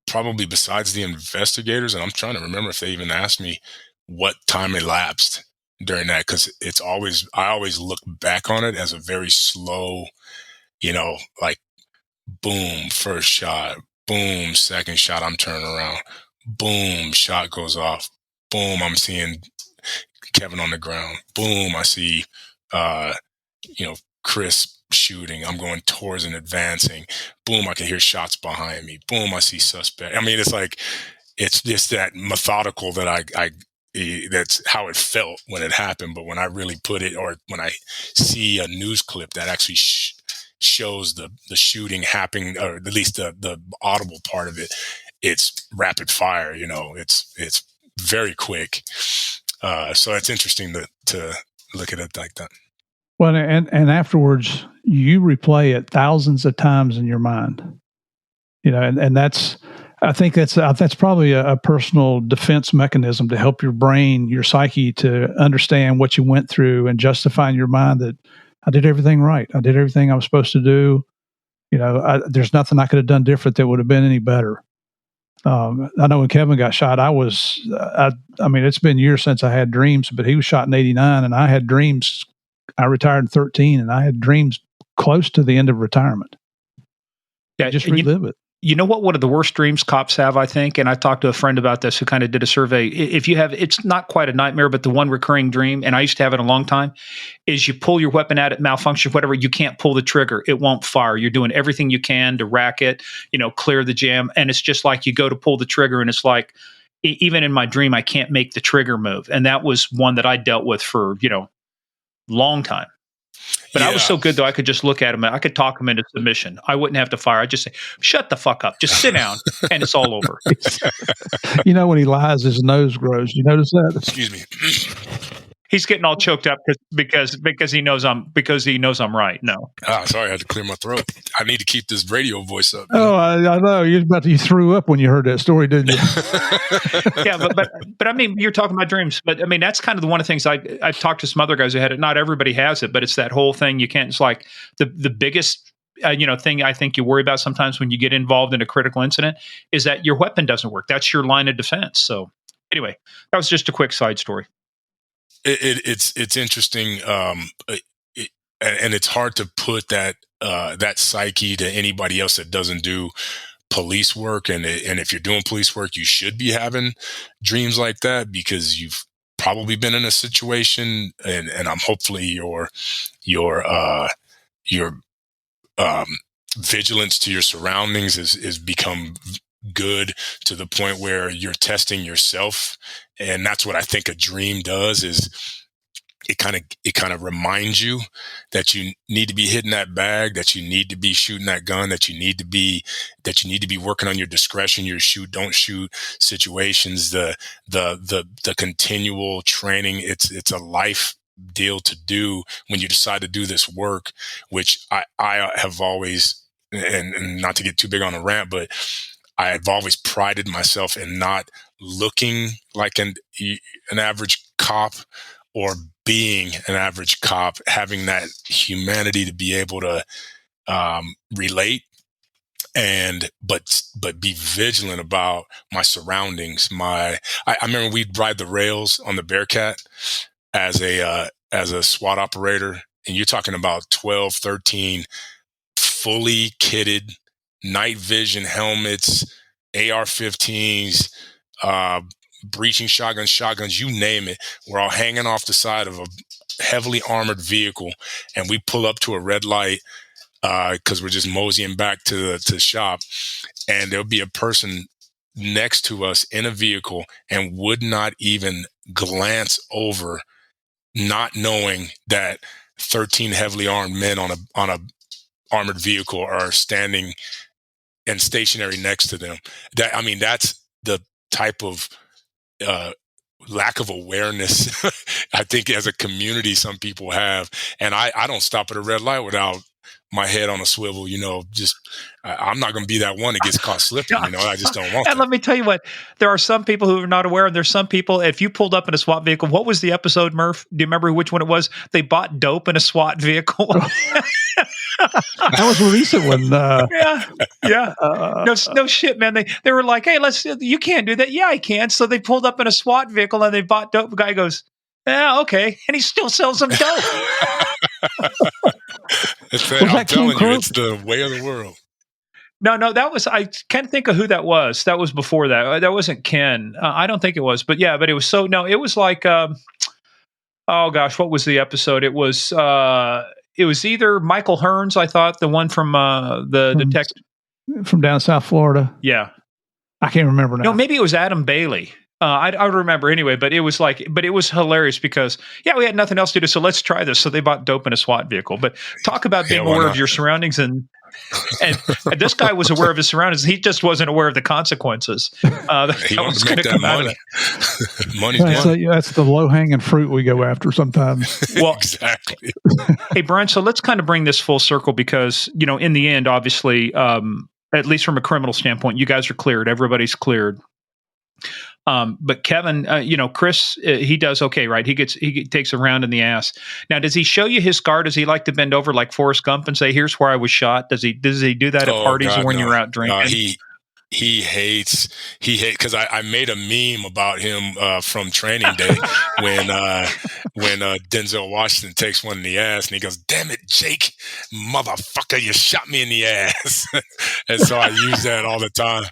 probably besides the investigators, and I'm trying to remember if they even asked me what time elapsed during that, because I always look back on it as a very slow, like boom, first shot, boom, second shot, I'm turning around, boom, shot goes off, boom, I'm seeing Kevin on the ground, boom, I see Chris shooting, I'm going towards and advancing, boom, I can hear shots behind me, boom, I see suspect. I mean, it's like, it's just that methodical that that's how it felt when it happened. But when I really put it, or when I see a news clip that actually shows the shooting happening, or at least the audible part of it, it's rapid fire. It's very quick. So it's interesting to look at it like that. Well, and afterwards, you replay it thousands of times in your mind. And that's. I think that's probably a personal defense mechanism to help your brain, your psyche, to understand what you went through and justify in your mind that I did everything right. I did everything I was supposed to do. There's nothing I could have done different that would have been any better. I know when Kevin got shot, I mean, it's been years since I had dreams, but he was shot in 89 and I had dreams. I retired in 13 and I had dreams close to the end of retirement. Yeah, just relive it. You know what one of the worst dreams cops have, I think, and I talked to a friend about this who kind of did a survey. If you have, it's not quite a nightmare, but the one recurring dream, and I used to have it a long time, is you pull your weapon at it, malfunction, whatever, you can't pull the trigger. It won't fire. You're doing everything you can to rack it, clear the jam. And it's just like you go to pull the trigger and it's like, even in my dream, I can't make the trigger move. And that was one that I dealt with for, long time. But yeah. I was so good, though, I could just look at him. I could talk him into submission. I wouldn't have to fire. I'd just say, shut the fuck up. Just sit down, and it's all over. When he lies, his nose grows. You notice that? Excuse me. He's getting all choked up because he knows I'm right. No. Sorry, I had to clear my throat. I need to keep this radio voice up. Oh, I know. You threw up when you heard that story, didn't you? Yeah, but I mean, you're talking about dreams. But I mean, that's kind of one of the things I've talked to some other guys who had it. Not everybody has it, but it's that whole thing. You can't. It's like the biggest thing I think you worry about sometimes when you get involved in a critical incident is that your weapon doesn't work. That's your line of defense. So anyway, that was just a quick side story. It's interesting, and it's hard to put that psyche to anybody else that doesn't do police work. And if you're doing police work, you should be having dreams like that because you've probably been in a situation, and I'm hopefully your vigilance to your surroundings is become good to the point where you're testing yourself. And that's what I think a dream does is it kind of reminds you that you need to be hitting that bag, that you need to be shooting that gun, that you need to be working on your discretion, your shoot, don't shoot situations, the continual training. It's a life deal to do when you decide to do this work, which I have always, and not to get too big on a rant, but I have always prided myself in not looking like an average cop or being an average cop, having that humanity to be able to relate but be vigilant about my surroundings. I remember we'd ride the rails on the Bearcat as a SWAT operator, and you're talking about 12, 13 fully kitted night vision helmets, AR-15s, breaching shotguns, you name it. We're all hanging off the side of a heavily armored vehicle, and we pull up to a red light because we're just moseying back to the shop, and there'll be a person next to us in a vehicle and would not even glance over, not knowing that 13 heavily armed men on a armored vehicle are standing and stationary next to them. That's the type of lack of awareness I think as a community some people have. And I don't stop at a red light without my head on a swivel, I'm not going to be that one that gets caught slipping, I just don't want And that. let me tell you what, there are some people who are not aware, and there's some people, if you pulled up in a SWAT vehicle, what was the episode, Murph? Do you remember which one it was? They bought dope in a SWAT vehicle. That was a recent one. Yeah. No shit, man. They were like, hey, you can't do that. Yeah, I can. So they pulled up in a SWAT vehicle and they bought dope. The guy goes, yeah, okay. And he still sells some dope. I'm telling you, it's the way of the world. No, I can't think of who that was. That was before that. That wasn't Ken. I don't think it was, but yeah, but it was it was like, oh gosh, what was the episode? It was either Michael Hearns, I thought, the one from the detective. From down South Florida. Yeah. I can't remember now. No, maybe it was Adam Bailey. I remember anyway, but it was hilarious because, we had nothing else to do. So let's try this. So they bought dope in a SWAT vehicle, but talk about being aware of your surroundings. And this guy was aware of his surroundings. He just wasn't aware of the consequences. He wanted to make that money. Money's that's the low hanging fruit we go after sometimes. Well, exactly. Hey, Brian, so let's kind of bring this full circle because, in the end, obviously, at least from a criminal standpoint, you guys are cleared. Everybody's cleared. But Kevin, Chris, he does okay, right? He takes a round in the ass. Now, does he show you his scar? Does he like to bend over like Forrest Gump and say, "Here's where I was shot"? Does he do that at parties or when you're out drinking? No, he hates because I made a meme about him from Training Day when Denzel Washington takes one in the ass and he goes, "Damn it, Jake, motherfucker, you shot me in the ass." And so I use that all the time.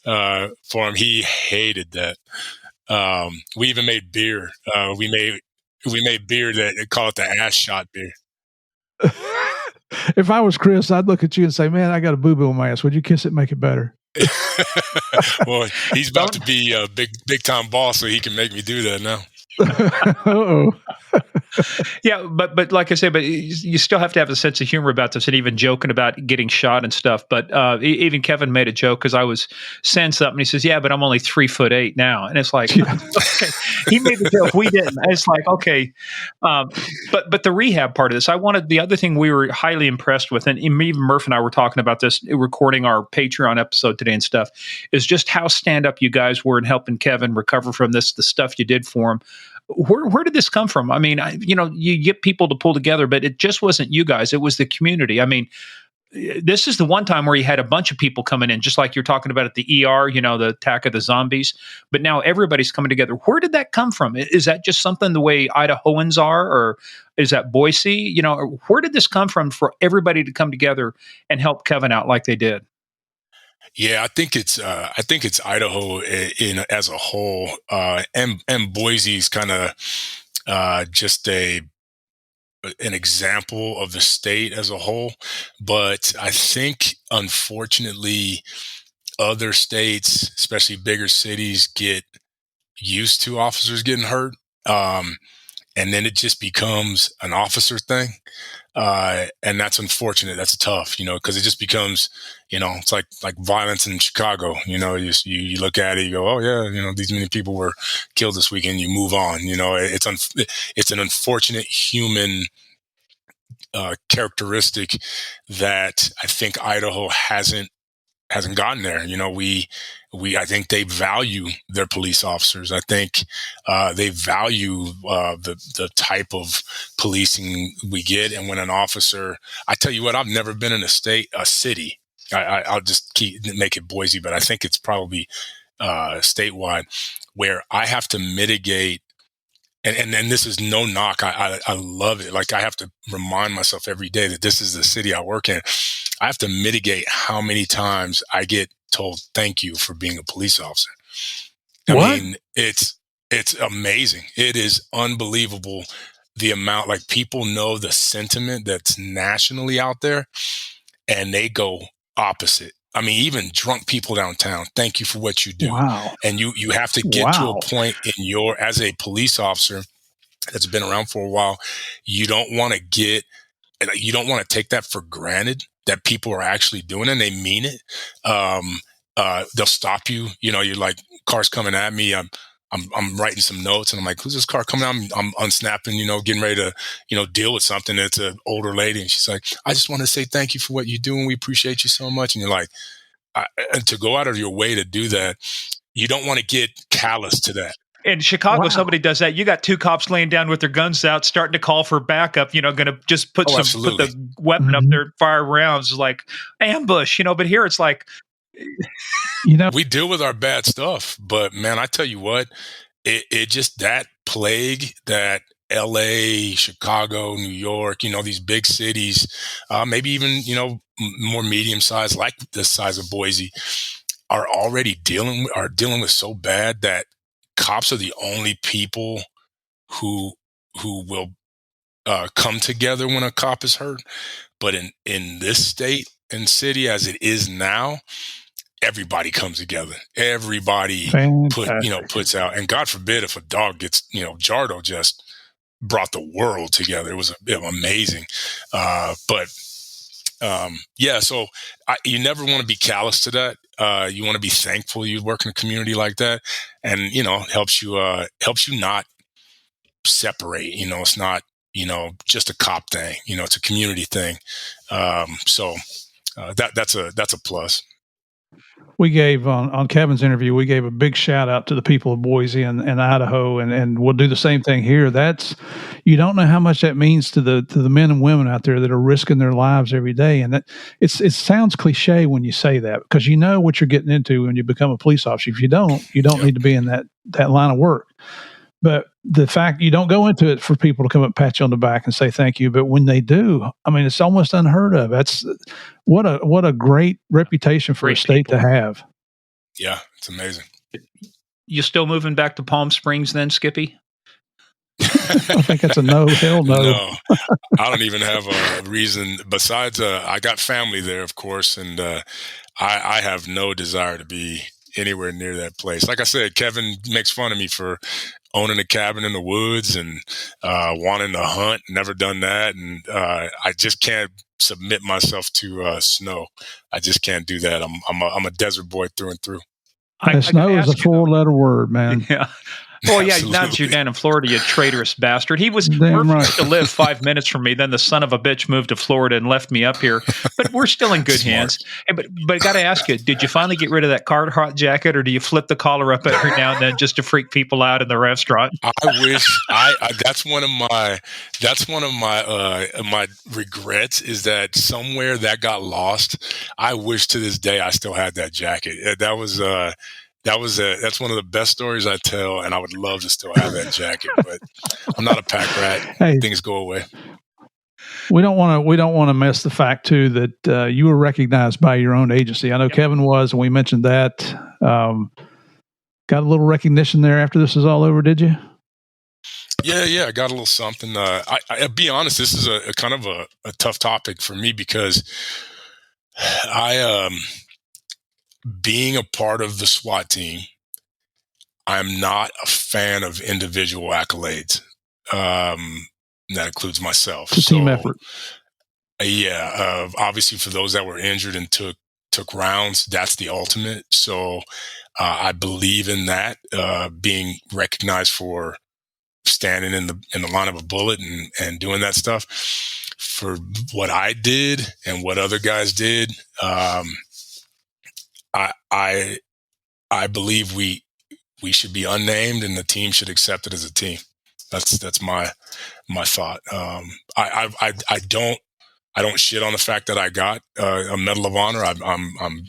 For him, he hated that. We even made beer. We made beer that they call it the ass shot beer. If I was Chris, I'd look at you and say, "Man, I got a boo boo in my ass. Would you kiss it, and make it better?" Well, he's about to be a big time boss, so he can make me do that now. Uh-oh. Yeah, but like I said, but you still have to have a sense of humor about this, and even joking about getting shot and stuff. But even Kevin made a joke because I was saying something. He says, "Yeah, but I'm only 3'8" now," and it's like, Yeah. okay, he made the joke, we didn't. It's like, okay, but the rehab part of this, I wanted the other thing we were highly impressed with, and even Murph and I were talking about this, recording our Patreon episode today and stuff, is just how stand up you guys were in helping Kevin recover from this, the stuff you did for him. Where did this come from? I mean, you get people to pull together, but it just wasn't you guys. It was the community. I mean, this is the one time where you had a bunch of people coming in, just like you're talking about at the ER, the attack of the zombies. But now everybody's coming together. Where did that come from? Is that just something the way Idahoans are, or is that Boise? Where did this come from for everybody to come together and help Kevin out like they did? Yeah, I think it's Idaho as a whole, and Boise's kind of just an example of the state as a whole. But I think, unfortunately, other states, especially bigger cities, get used to officers getting hurt, and then it just becomes an officer thing. And that's unfortunate. That's tough, because it just becomes, it's like violence in Chicago. You look at it, you go, oh yeah, these many people were killed this weekend. You move on. It's an unfortunate human characteristic that I think Idaho hasn't gotten there. I think they value their police officers. I think they value the type of policing we get. And when an officer, I tell you what, I've never been in a city. I'll just make it Boise, but I think it's probably statewide, where I have to mitigate. And this is no knock. I love it. Like, I have to remind myself every day that this is the city I work in. I have to mitigate how many times I get told thank you for being a police officer. I mean, it's amazing. It is unbelievable the amount, like, people know the sentiment that's nationally out there, and they go opposite. I mean, even drunk people downtown, thank you for what you do. Wow. And you have to get to a point as a police officer that's been around for a while, you don't want to take that for granted, that people are actually doing it and they mean it. They'll stop you. You're like, car's coming at me. I'm writing some notes, and I'm like, who's this car coming out? I'm unsnapping, getting ready to, deal with something. It's an older lady, and she's like, I just want to say thank you for what you do, and we appreciate you so much. And you're like, and to go out of your way to do that, you don't want to get callous to that. In Chicago, somebody does that. You got two cops laying down with their guns out, starting to call for backup. Going to just put the weapon up there, fire rounds, like ambush. But here it's like, we deal with our bad stuff, but man, I tell you what, it just, that plague that LA, Chicago, New York, these big cities, maybe even more medium sized, like the size of Boise, are already dealing with so bad that cops are the only people who will come together when a cop is hurt. But in this state and city as it is now, everybody comes together. Everybody puts out. And God forbid if a dog gets, Jardo just brought the world together. It was amazing. So you never want to be callous to that. You want to be thankful you work in a community like that, and helps you not separate. It's not just a cop thing. It's a community thing. That's a plus. We gave on Kevin's interview, we gave a big shout out to the people of Boise and Idaho, and we'll do the same thing here. You don't know how much that means to the men and women out there that are risking their lives every day. And that it sounds cliche when you say that, because you know what you're getting into when you become a police officer. If you don't need to be in that line of work. But the fact you don't go into it for people to come up and pat you on the back and say thank you, but when they do, I mean, it's almost unheard of. That's what a great reputation for a state to have. Yeah, it's amazing. You still moving back to Palm Springs then, Skippy? I think that's a no. Hell no. No, I don't even have a reason besides I got family there, of course, and I have no desire to be anywhere near that place. Like I said, Kevin makes fun of me for owning a cabin in the woods and wanting to hunt. Never done that, and I just can't submit myself to snow. I just can't do that. I'm a desert boy through and through. Snow is a 4-letter word, man. Yeah. Well, yeah, Absolutely. now that you're down in Florida, you traitorous bastard. He was Damn perfect right. to live 5 minutes from me. Then the son of a bitch moved to Florida and left me up here. But we're still in good Smart. hands. Hey, but I got to ask you, did you finally get rid of that Carhartt jacket, or do you flip the collar up every now and then just to freak people out in the restaurant? I wish that's one of my regrets, is that somewhere that got lost. I wish to this day I still had that jacket. That's one of the best stories I tell, and I would love to still have that jacket, but I'm not a pack rat. Hey, things go away. We don't want to miss the fact too that you were recognized by your own agency. I know Kevin was, and we mentioned that. Got a little recognition there after this is all over, did you? Yeah, I got a little something. I'll be honest, this is a kind of a tough topic for me, because being a part of the SWAT team, I'm not a fan of individual accolades. That includes myself. It's a team effort. Yeah. Obviously, for those that were injured and took rounds, that's the ultimate. So I believe in that, being recognized for standing in the line of a bullet and doing that stuff. For what I did and what other guys did, I believe we should be unnamed, and the team should accept it as a team. That's my thought. I don't shit on the fact that I got a Medal of Honor. I'm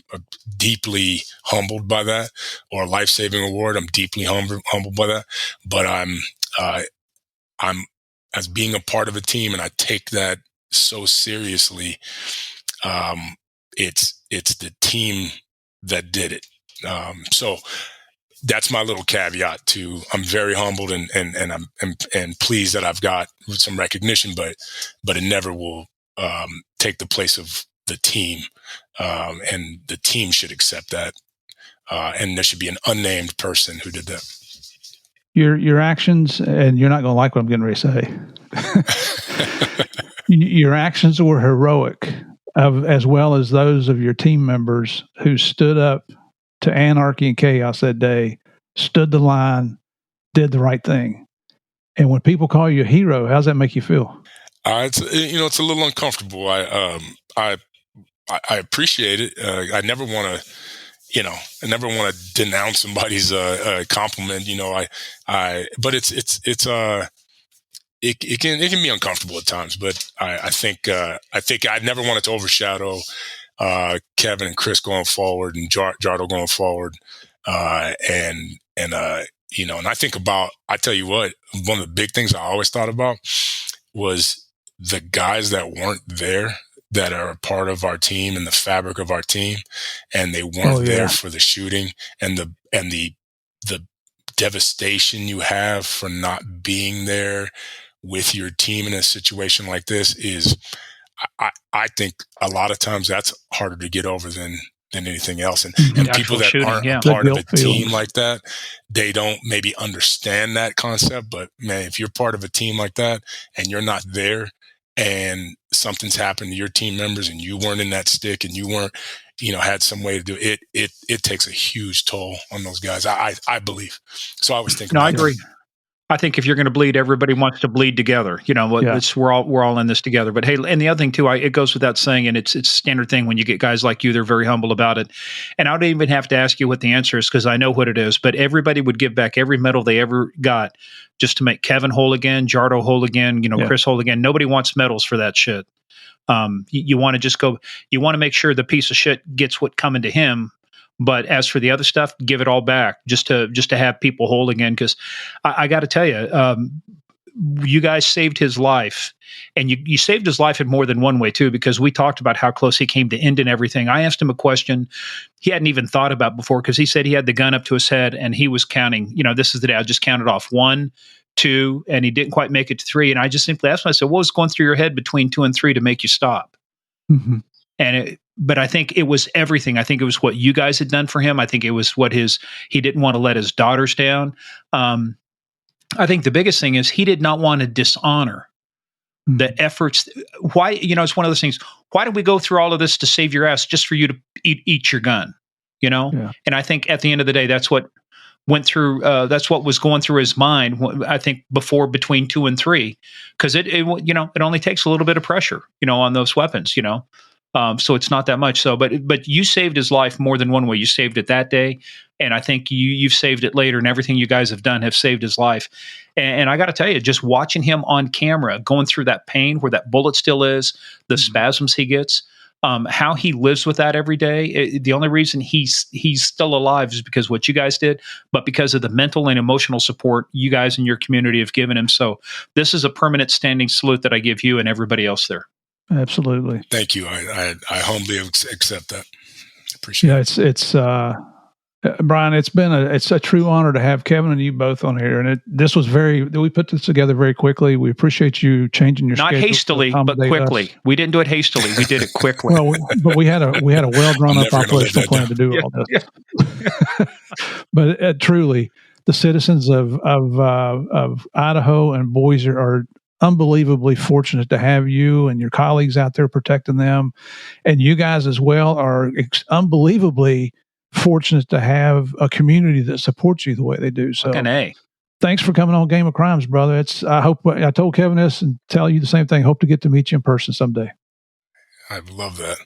deeply humbled by that, or a life-saving award. I'm deeply humbled by that. But I'm as being a part of a team, and I take that so seriously. It's the team that did it. So that's my little caveat to, I'm very humbled and I'm pleased that I've got some recognition, but it never will take the place of the team. And the team should accept that. And there should be an unnamed person who did that. Your actions, and you're not going to like what I'm getting ready to say. Your actions were heroic, as well as those of your team members who stood up to anarchy and chaos that day, stood the line, did the right thing. And when people call you a hero, how does that make you feel? It's a little uncomfortable. I appreciate it. I never want to denounce somebody's compliment. But it can be uncomfortable at times. But I think I'd never want it to overshadow Kevin and Chris going forward, and Jardo going forward, and I think about, I tell you what, one of the big things I always thought about was the guys that weren't there, that are a part of our team and the fabric of our team, and they weren't there for the shooting, and the devastation you have for not being there with your team in a situation like this is, I think a lot of times that's harder to get over than anything else. And people that aren't a part of a team like that, they don't maybe understand that concept. But man, if you're part of a team like that and you're not there, and something's happened to your team members and you weren't in that stick, and you weren't, had some way to do it, it takes a huge toll on those guys. I believe. So I always think. No, I agree. I think if you're going to bleed, everybody wants to bleed together. We're all in this together. But hey, and the other thing too, it goes without saying, and it's a standard thing when you get guys like you, they're very humble about it. And I don't even have to ask you what the answer is, because I know what it is. But everybody would give back every medal they ever got just to make Kevin whole again, Jardo whole again, Chris whole again. Nobody wants medals for that shit. You want to just go. You want to make sure the piece of shit gets what coming to him. But as for the other stuff, give it all back just to have people whole again. Because I got to tell you, you guys saved his life, and you saved his life in more than one way too. Because we talked about how close he came to ending everything. I asked him a question he hadn't even thought about before, because he said he had the gun up to his head and he was counting. This is the day I just counted off 1, 2, and he didn't quite make it to 3. And I just simply asked him, I said, "What was going through your head between 2 and 3 to make you stop?" Mm-hmm. But I think it was everything. I think it was what you guys had done for him. I think it was he didn't want to let his daughters down. I think the biggest thing is he did not want to dishonor the efforts. Why, it's one of those things. Why did we go through all of this to save your ass just for you to eat your gun? Yeah. And I think at the end of the day, that's what went through. That's what was going through his mind. I think between 2 and 3, because it only takes a little bit of pressure, on those weapons, so it's not that much. So, but you saved his life more than one way. You saved it that day, and I think you've saved it later. And everything you guys have done have saved his life. And I got to tell you, just watching him on camera going through that pain where that bullet still is, the spasms he gets. How he lives with that every day. The only reason he's still alive is because what you guys did, but because of the mental and emotional support you guys in your community have given him. So this is a permanent standing salute that I give you and everybody else there. Absolutely. Thank you. I humbly accept that. Appreciate it. It's Brian, it's a true honor to have Kevin and you both on here. And we put this together very quickly. We appreciate you changing your schedule. Not hastily, but quickly. Us. We didn't do it hastily. We did it quickly. Well, but we had a well drawn up operational plan to do all this. Yeah. But truly, the citizens of Idaho and Boise are unbelievably fortunate to have you and your colleagues out there protecting them, and you guys as well are unbelievably fortunate to have a community that supports you the way they do. So, thanks for coming on Game of Crimes, brother. I told Kevin this and tell you the same thing. Hope to get to meet you in person someday. I love that.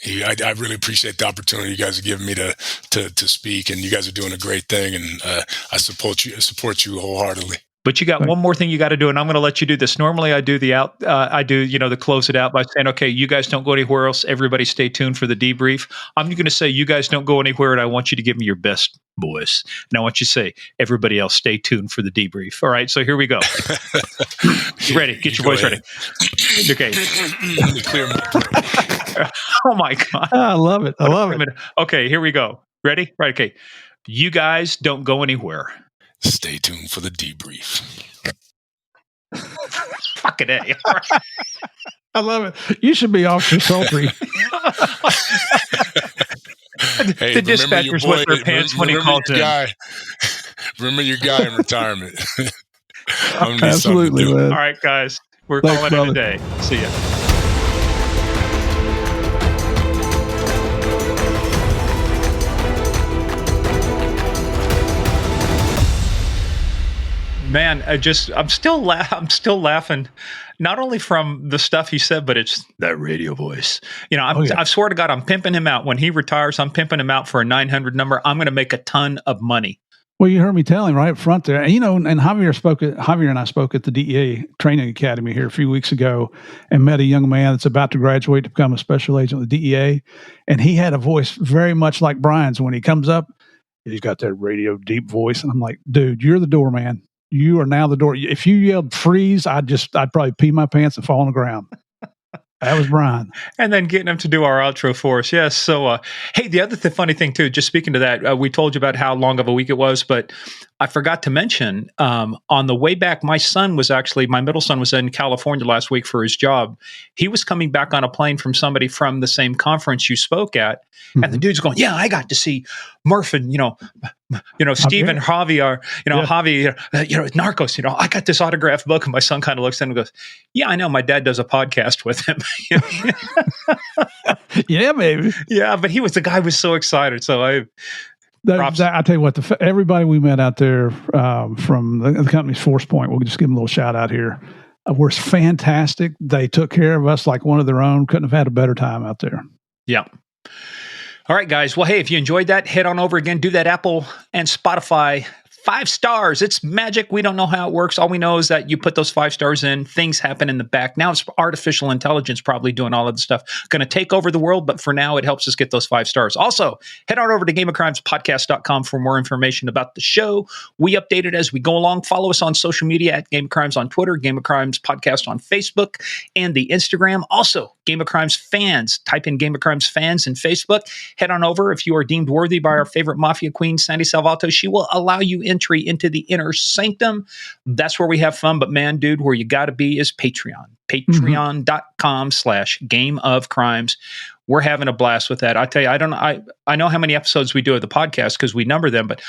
I really appreciate the opportunity you guys are giving me to speak, and you guys are doing a great thing, and I support you wholeheartedly. But you got one more thing you got to do, and I'm going to let you do this. Normally, I do the close it out by saying, "Okay, you guys don't go anywhere else. Everybody, stay tuned for the debrief." I'm going to say, "You guys don't go anywhere," and I want you to give me your best voice. And I want you to say, "Everybody else, stay tuned for the debrief." All right. So here we go. Ready? Get your voice ready. Okay. Oh my God! I love it. I love it. Okay, here we go. Ready? Right. Okay. You guys don't go anywhere. Stay tuned for the debrief. Fucking A. I love it. You should be Officer Holtry. Hey, the dispatchers with their pants when he called in. Remember your guy in retirement. Absolutely, man. All right, guys. We're calling it a day. See ya. Man, I'm still laughing, not only from the stuff he said, but it's that radio voice. I swear to God, I'm pimping him out. When he retires, I'm pimping him out for a 900 number. I'm going to make a ton of money. Well, you heard me tell him right up front there. And, and Javier and I spoke at the DEA Training Academy here a few weeks ago and met a young man that's about to graduate to become a special agent with the DEA. And he had a voice very much like Brian's. When he comes up, he's got that radio deep voice. And I'm like, dude, you're the doorman. You are now the door. If you yelled freeze, I'd probably pee my pants and fall on the ground. That was Brian. And then getting him to do our outro for us. Yes. So, hey, the other funny thing too, just speaking to that, we told you about how long of a week it was, but I forgot to mention, on the way back, my middle son was in California last week for his job. He was coming back on a plane from somebody from the same conference you spoke at. Mm-hmm. And the dude's going, "Yeah, I got to see Murph and, Steve and Javier, Javi, Narcos, I got this autographed book." And my son kind of looks at him and goes, "Yeah, I know. My dad does a podcast with him." Yeah, maybe. Yeah, but the guy was so excited. So I tell you what, everybody we met out there from the company's Force Point, we'll just give them a little shout out here, were fantastic. They took care of us like one of their own. Couldn't have had a better time out there. Yeah. All right, guys. Well, hey, if you enjoyed that, head on over again. Do that Apple and Spotify 5 stars. It's magic. We don't know how it works. All we know is that you put those 5 stars in, things happen in the back. Now it's artificial intelligence probably doing all of the stuff. Going to take over the world, but for now it helps us get those 5 stars. Also, head on over to gameofcrimespodcast.com for more information about the show. We update it as we go along. Follow us on social media at Game of Crimes on Twitter, Game of Crimes Podcast on Facebook, and the Instagram. Also, Game of Crimes fans. Type in Game of Crimes fans in Facebook. Head on over. If you are deemed worthy by our favorite mafia queen, Sandy Salvato, she will allow you entry into the inner sanctum. That's where we have fun. But man, dude, where you got to be is Patreon. Patreon.com/Game of Crimes. We're having a blast with that. I tell you, I know how many episodes we do of the podcast because we number them, but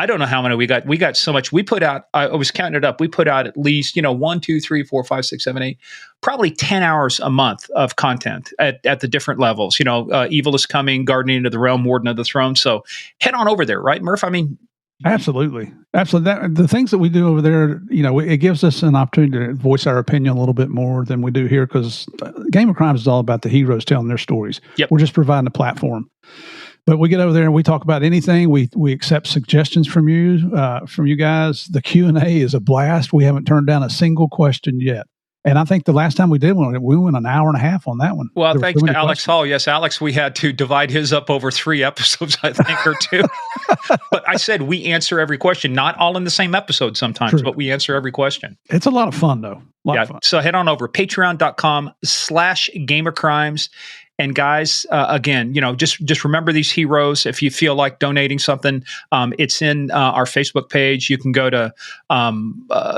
I don't know how many we got. We got so much. We put out, I was counting it up. We put out at least, 1, 2, 3, 4, 5, 6, 7, 8, probably 10 hours a month of content at the different levels. Evil is Coming, Gardening into the Realm, Warden of the Throne. So head on over there, right, Murph? I mean, absolutely. The things that we do over there, it gives us an opportunity to voice our opinion a little bit more than we do here, because Game of Crimes is all about the heroes telling their stories. Yep. We're just providing a platform. But we get over there and we talk about anything. We accept suggestions from you guys. The Q&A is a blast. We haven't turned down a single question yet. And I think the last time we did one, we went an hour and a half on that one. Well, thanks to Alex Hall. Yes, Alex, we had to divide his up over 3 episodes, I think, or 2. But I said we answer every question, not all in the same episode sometimes, True. But we answer every question. It's a lot of fun, though. A lot of fun. So head on over, patreon.com/gamercrimes. And guys, again, just remember these heroes. If you feel like donating something, it's in our Facebook page. You can go to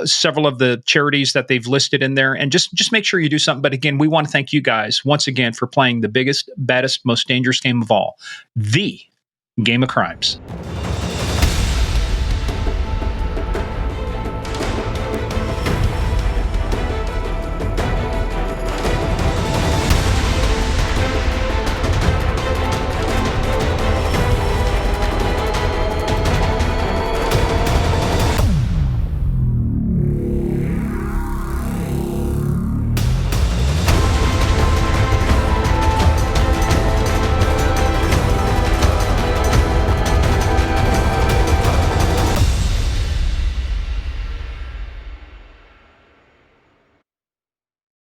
several of the charities that they've listed in there, and just make sure you do something. But again, we want to thank you guys once again for playing the biggest, baddest, most dangerous game of all, the Game of Crimes.